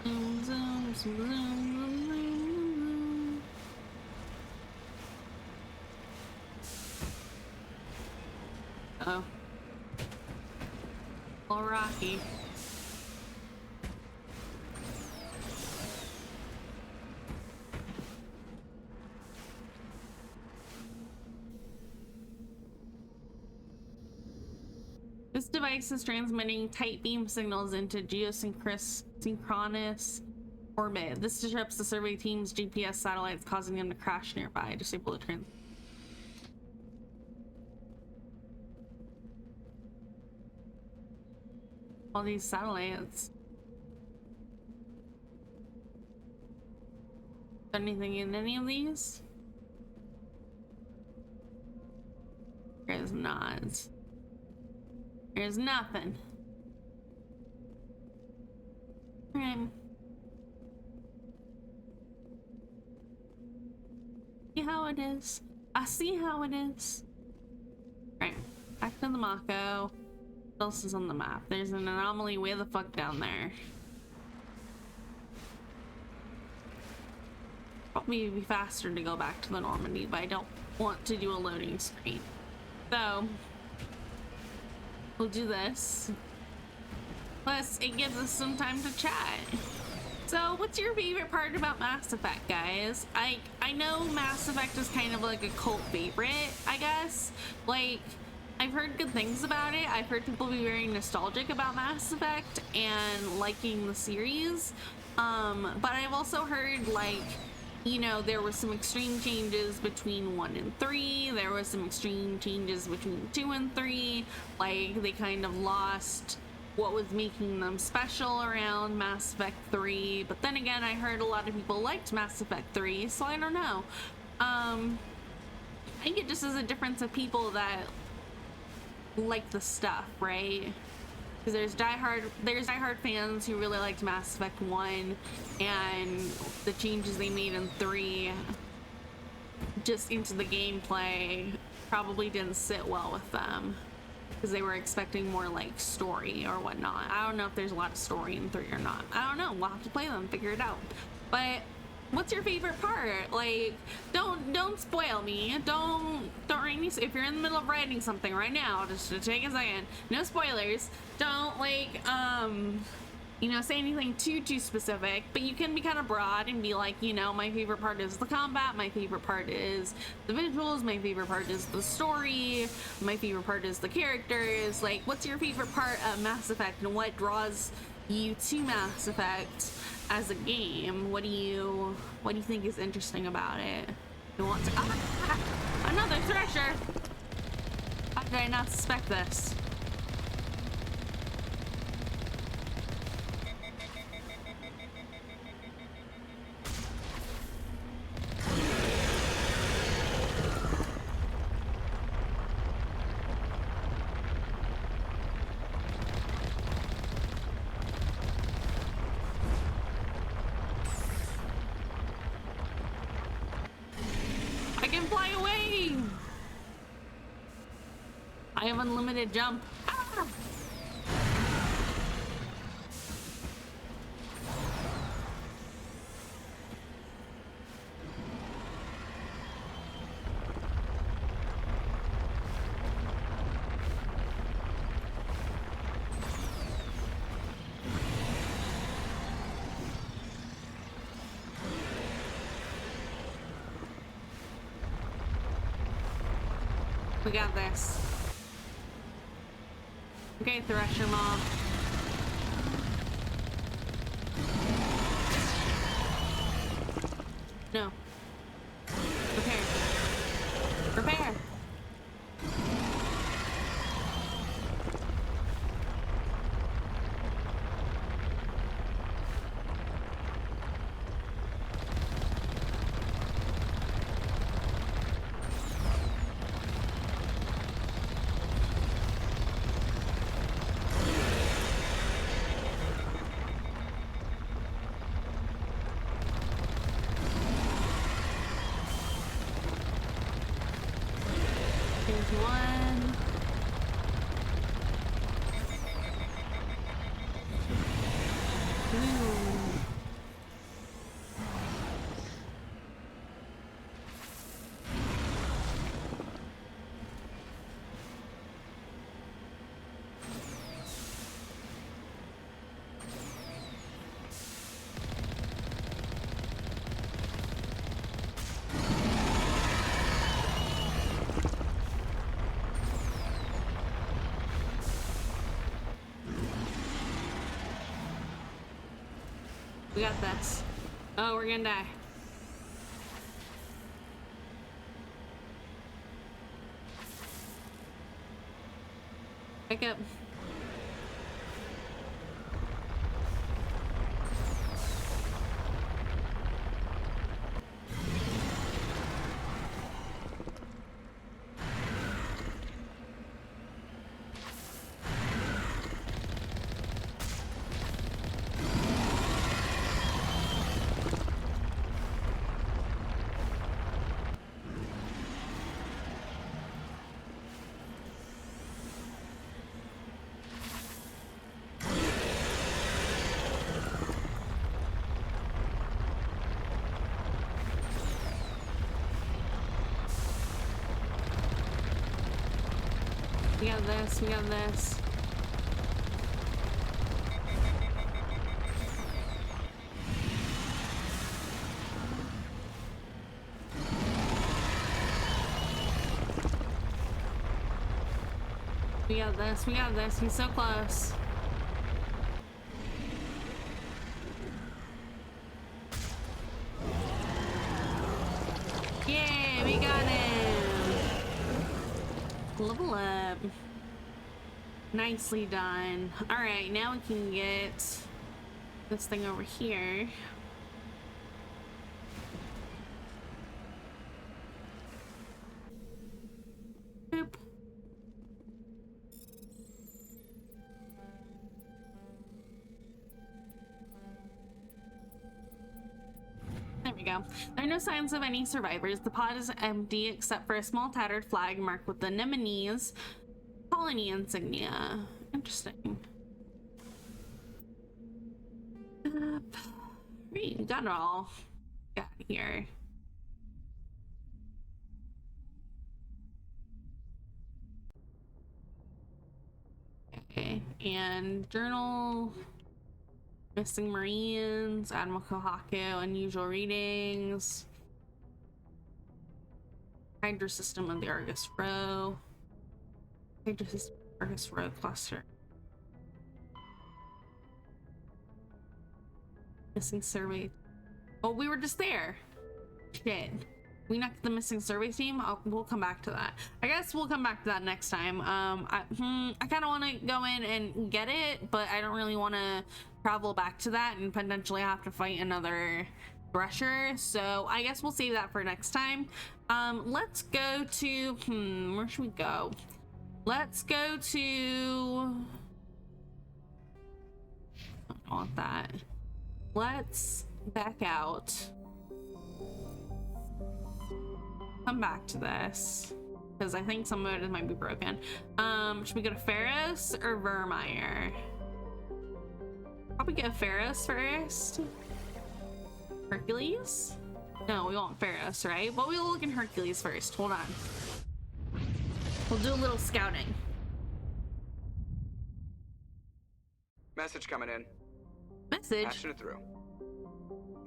Zoom, zoom, zoom, zoom, zoom, zoom. Uh-oh. All rocky. This device is transmitting tight beam signals into geosynchronous orbit. This disrupts the survey team's GPS satellites, causing them to crash nearby. Disable the trans. All these satellites. Anything in any of these? There's not. There's nothing. Right. See how it is. I see how it is. Right. Back to the Mako. What else is on the map? There's an anomaly way the fuck down there. Probably be faster to go back to the Normandy, but I don't want to do a loading screen. So we'll do this. Plus, it gives us some time to chat. So, what's your favorite part about Mass Effect, guys? I know Mass Effect is kind of like a cult favorite, I guess. Like, I've heard good things about it. I've heard people be very nostalgic about Mass Effect and liking the series. But I've also heard, like, you know, there were some extreme changes between 1 and 3. There was some extreme changes between 2 and 3. Like, they kind of lost what was making them special around Mass Effect 3. But then again, I heard a lot of people liked Mass Effect 3, so I don't know. I think it just is a difference of people that like the stuff, right? Because there's diehard fans who really liked Mass Effect 1, and the changes they made in 3 just into the gameplay probably didn't sit well with them, because they were expecting more like story or whatnot. I don't know if there's a lot of story in 3 or not. I don't know. We'll have to play them, figure it out. But what's your favorite part? Like, don't spoil me. Don't write me. If you're in the middle of writing something right now, just to take a second. No spoilers. Don't like you know, say anything too specific, but you can be kind of broad and be like, you know, my favorite part is the combat, my favorite part is the visuals, my favorite part is the story, my favorite part is the characters. Like, what's your favorite part of Mass Effect, and what draws you to Mass Effect as a game? What do you think is interesting about it? You want to another thresher? How did I not suspect this? I have unlimited jump. Ah! We got this. Okay, Thresher Mob. No. Prepare. Prepare. We got this. Oh, we're gonna die. Wake up. We got this, we got this. We got this, we got this. He's so close. Yay, we got him. Level up. Nicely done. All right, now we can get this thing over here. Boop. There we go. There are no signs of any survivors. The pod is empty except for a small tattered flag marked with the Nemesis colony insignia. Interesting. Great, we got it all. Got here. Okay, and journal. Missing Marines, Admiral Kohaku, unusual readings. Hydra system of the Argus Row. Hydra system of the Argus Row cluster. Missing survey. Oh, we were just there. Shit. We knocked the missing survey team. We'll come back to that. I guess we'll come back to that next time. I kind of want to go in and get it, but I don't really want to travel back to that and potentially have to fight another Thresher. So I guess we'll save that for next time. Let's go to, where should we go? Let's go to, I don't want that. Let's back out. Come back to this because I think some of it might be broken. Should we go to Ferris or Vermeer? Probably get Ferris first. Hercules? No, we want Ferris, right? But we'll look in Hercules first. Hold on. We'll do a little scouting. Message coming in. Message? Patching it through.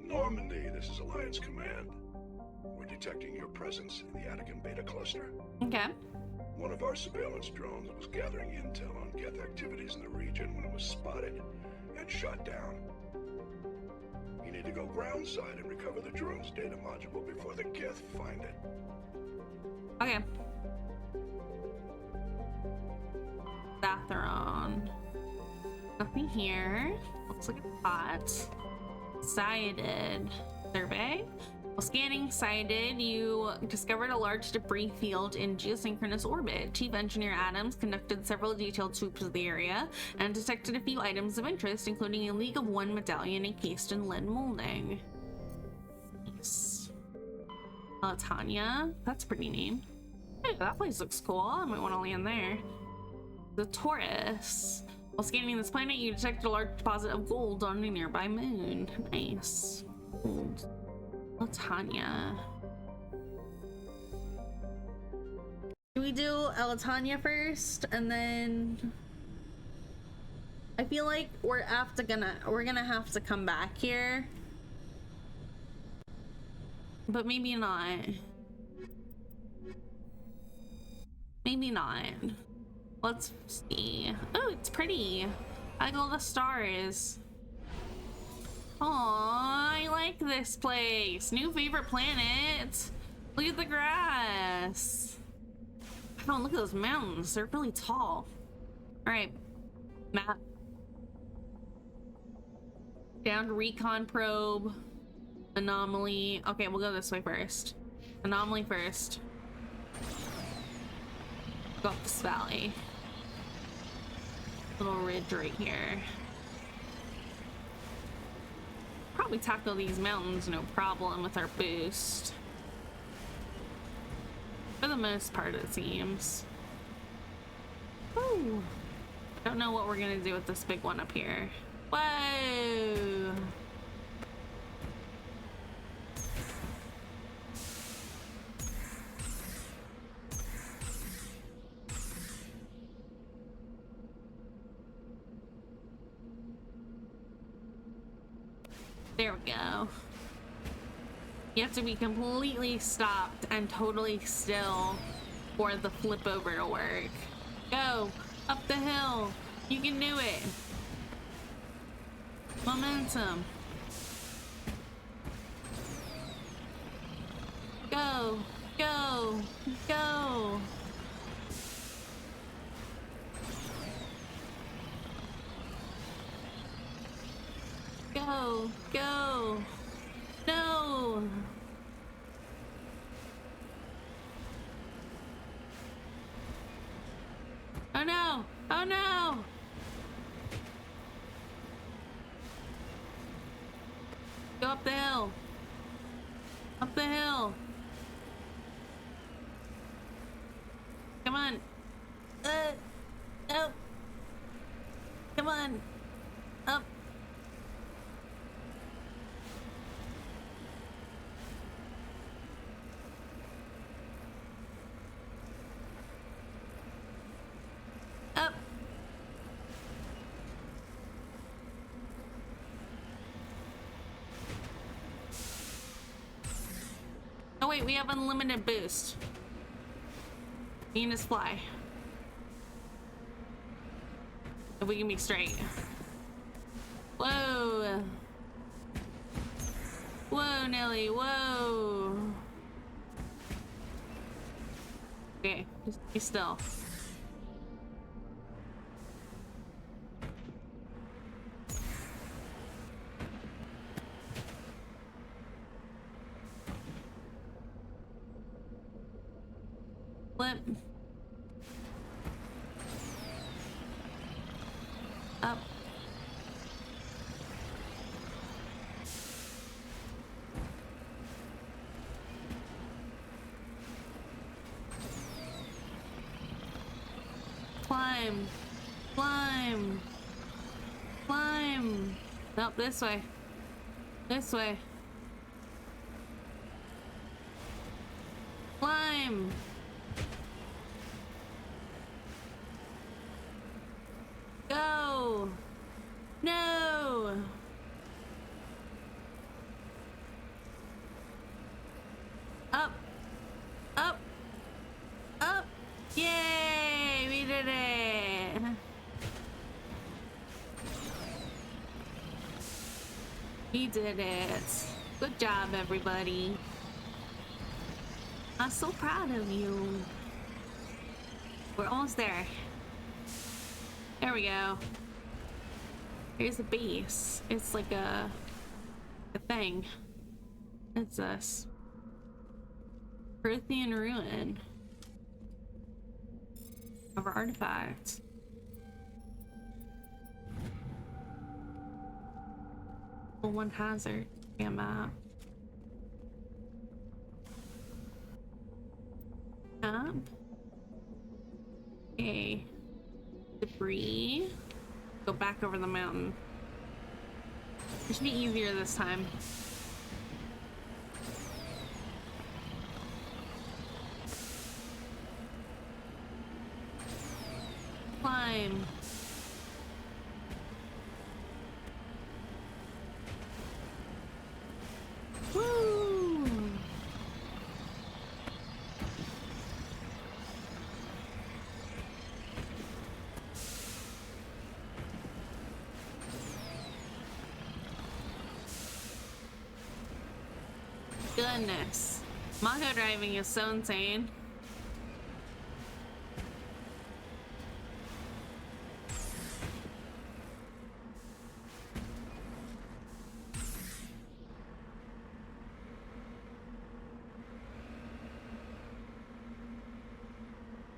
Normandy, this is Alliance Command. We're detecting your presence in the Attican Beta Cluster. Okay. One of our surveillance drones was gathering intel on Geth activities in the region when it was spotted and shot down. You need to go groundside and recover the drone's data module before the Geth find it. Okay. Bathron. Nothing here. Looks like a pot. Sighted. Survey. While scanning sighted, you discovered a large debris field in geosynchronous orbit. Chief Engineer Adams conducted several detailed sweeps of the area and detected a few items of interest, including a League of One medallion encased in lead molding. Nice. Tanya. That's a pretty name. Hey, that place looks cool. I might want to land there. The Taurus. While scanning this planet, you detected a large deposit of gold on a nearby moon. Nice. Gold. Tanya. Do we do Elatania first and then I feel like we're gonna have to come back here, but maybe not. Maybe not. Let's see. Oh, it's pretty. I like all the stars. Aw, I like this place. New favorite planet. Look at the grass. Oh, look at those mountains. They're really tall. All right, map. Down to recon probe. Anomaly. Okay, we'll go this way first. Anomaly first. Go up this valley. Little ridge right here. Probably tackle these mountains no problem with our boost. For the most part, it seems. Woo. Don't know what we're gonna do with this big one up here. Whoa! There we go. You have to be completely stopped and totally still for the flip over to work. Go up the hill. You can do it. Momentum. Go, go, go. Go, go. No. Oh no. Oh no. Go up the hill. Up the hill. Come on. Up. Come on. Up. Up. Oh wait, we have unlimited boost. You can just fly. If we can be straight. Whoa. Whoa, Nelly, whoa. Okay, just be still. Flip. Up. Climb. Climb. Climb. Nope, this way. This way. Climb. Go. No. Up. Up. Up. Yay, we did it. We did it. Good job, everybody. I'm so proud of you. We're almost there. There we go. Here's the base. It's like a thing. It's this. Prothean ruin. Of our artifacts. One hazard. Yeah, map. Map. Okay. Debris. Go back over the mountain. It should be easier this time. Climb. Woo! Goodness. Mako driving is so insane.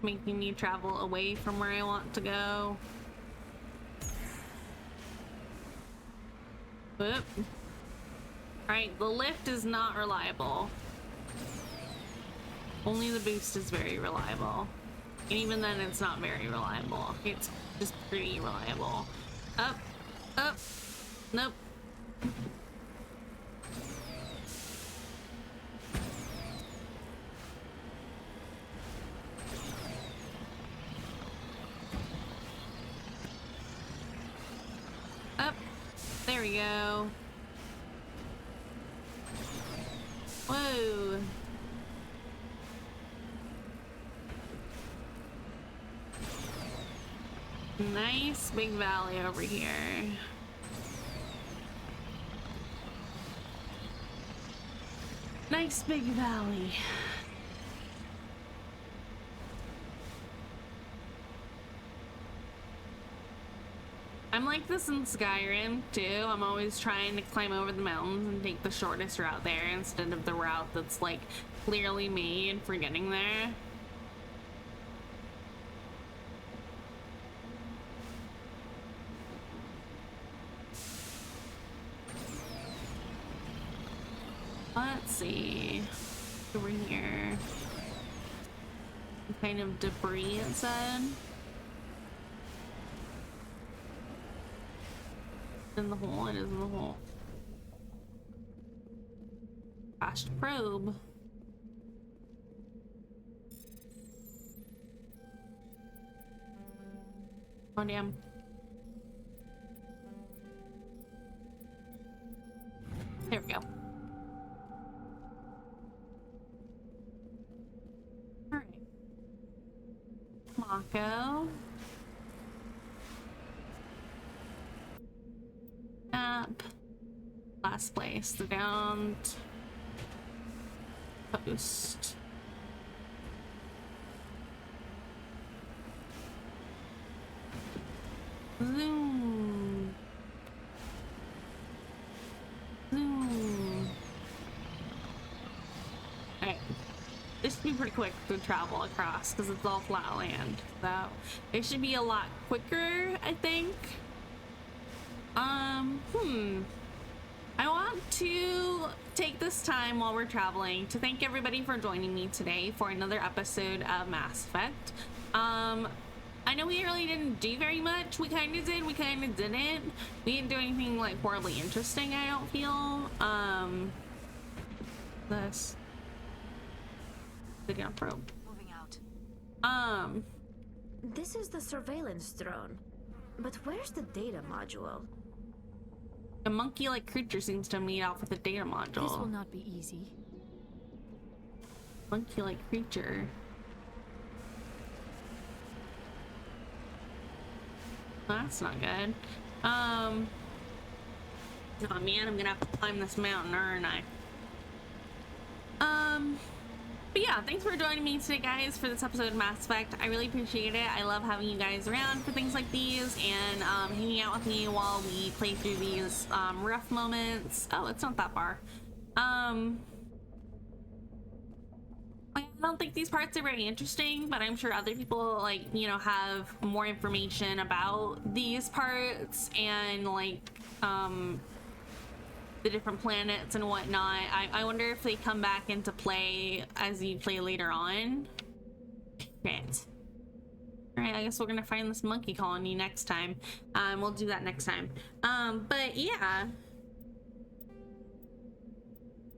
Making me travel away from where I want to go. Whoop. Alright, the lift is not reliable. Only the boost is very reliable. And even then, it's not very reliable. It's just pretty reliable. Up. Up. Nope. Up. There we go. Whoa. Nice big valley over here. Nice big valley. I'm like this in Skyrim too. I'm always trying to climb over the mountains and take the shortest route there instead of the route that's like clearly made for getting there. Let's see. Over here. Some kind of debris, it said. In the hole, it is in the hole. Crashed probe. Oh damn. There we go. Alright. Mako. Map. Last place. The downed post. Zoom. Zoom. Alright. This should be pretty quick to travel across because it's all flat land. So it should be a lot quicker, I think. I want to take this time while we're traveling to thank everybody for joining me today for another episode of Mass Effect. I know we really didn't do very much. We kind of did, we kind of didn't. We didn't do anything like horribly interesting, I don't feel. This. Video probe. Moving out. This is the surveillance drone. But where's the data module? A monkey-like creature seems to meet out for the data module. This will not be easy. Monkey-like creature. That's not good. Oh man, I'm gonna have to climb this mountain, aren't I? But yeah, thanks for joining me today, guys, for this episode of Mass Effect. I really appreciate it. I love having you guys around for things like these and hanging out with me while we play through these rough moments. Oh, it's not that far. I don't think these parts are very interesting, but I'm sure other people, like, you know, have more information about these parts and, like, the different planets and whatnot. I wonder if they come back into play as you play later on. Right. Alright, I guess we're gonna find this monkey colony next time. We'll do that next time. But yeah.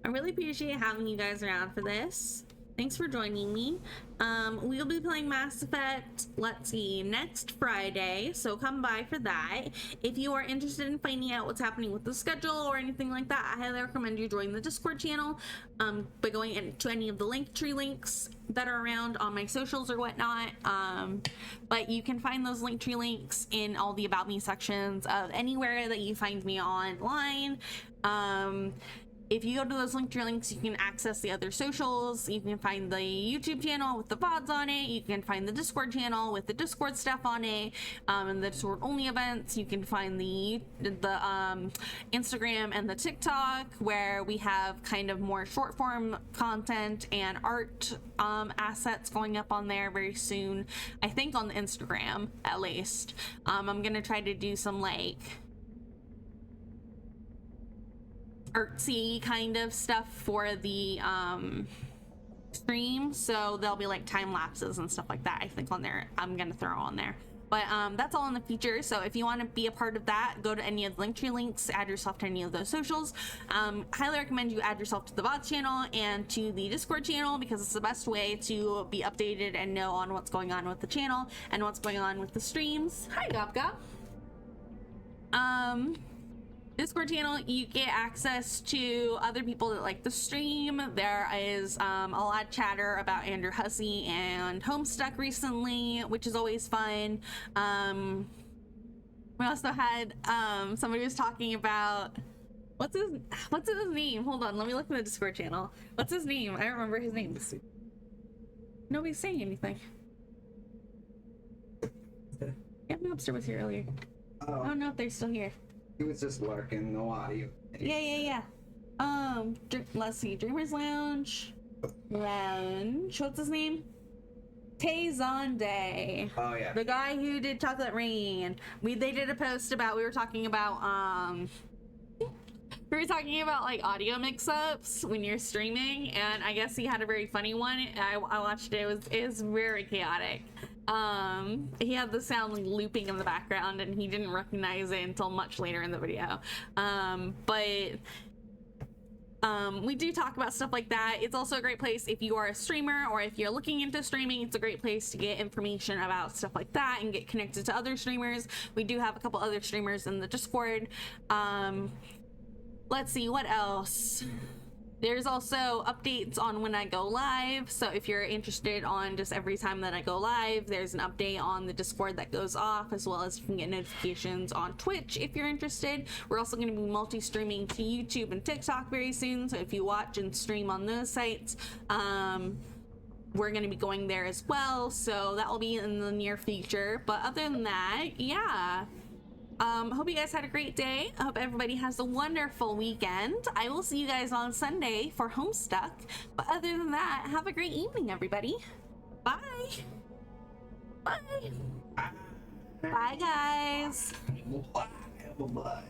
I really appreciate having you guys around for this. Thanks for joining me. We'll be playing Mass Effect, let's see, next Friday, so come by for that. If you are interested in finding out what's happening with the schedule or anything like that, I highly recommend you join the Discord channel by going into any of the Linktree links that are around on my socials or whatnot. But you can find those Linktree links in all the About Me sections of anywhere that you find me online. If you go to those Linktree links, you can access the other socials. You can find the YouTube channel with the VODs on it. You can find the Discord channel with the Discord stuff on it, and the Discord only events. You can find the Instagram and the TikTok, where we have kind of more short form content and art assets going up on there very soon. I think on the Instagram, at least. I'm gonna try to do some like artsy kind of stuff for the stream, so there'll be like time lapses and stuff like that, I think, on there. I'm gonna throw on there, but that's all in the future. So if you want to be a part of that, go to any of the Linktree links, add yourself to any of those socials. Highly recommend you add yourself to the VODs channel and to the Discord channel, because it's the best way to be updated and know on what's going on with the channel and what's going on with the streams. Hi Gop Gop. Discord channel, you get access to other people that like the stream. There is a lot of chatter about Andrew Hussey and Homestuck recently, which is always fun. We also had somebody was talking about what's his name? Hold on, let me look in the Discord channel. What's his name? I don't remember his name. Nobody's saying anything. Yeah, Mobster was here earlier. Oh. I don't know if they're still here. He was just lurking, no audio. Yeah. Let's see. Dreamers Lounge. What's his name? Tay-Zonday. Oh yeah. The guy who did Chocolate Rain. They did a post about, we were talking about like audio mix-ups when you're streaming, and I guess he had a very funny one. I watched it. It was very chaotic. He had the sound like looping in the background, and he didn't recognize it until much later in the video. We do talk about stuff like that. It's also a great place if you are a streamer or if you're looking into streaming. It's a great place to get information about stuff like that and get connected to other streamers. We do have a couple other streamers in the Discord. Let's see, what else? There's also updates on when I go live. So if you're interested on just every time that I go live, there's an update on the Discord that goes off, as well as you can get notifications on Twitch if you're interested. We're also going to be multi-streaming to YouTube and TikTok very soon. So if you watch and stream on those sites, we're going to be going there as well. So that will be in the near future. But other than that, yeah. Hope you guys had a great day. I hope everybody has a wonderful weekend. I will see you guys on Sunday for Homestuck. But other than that, have a great evening, everybody. Bye. Bye. Bye, guys. Bye.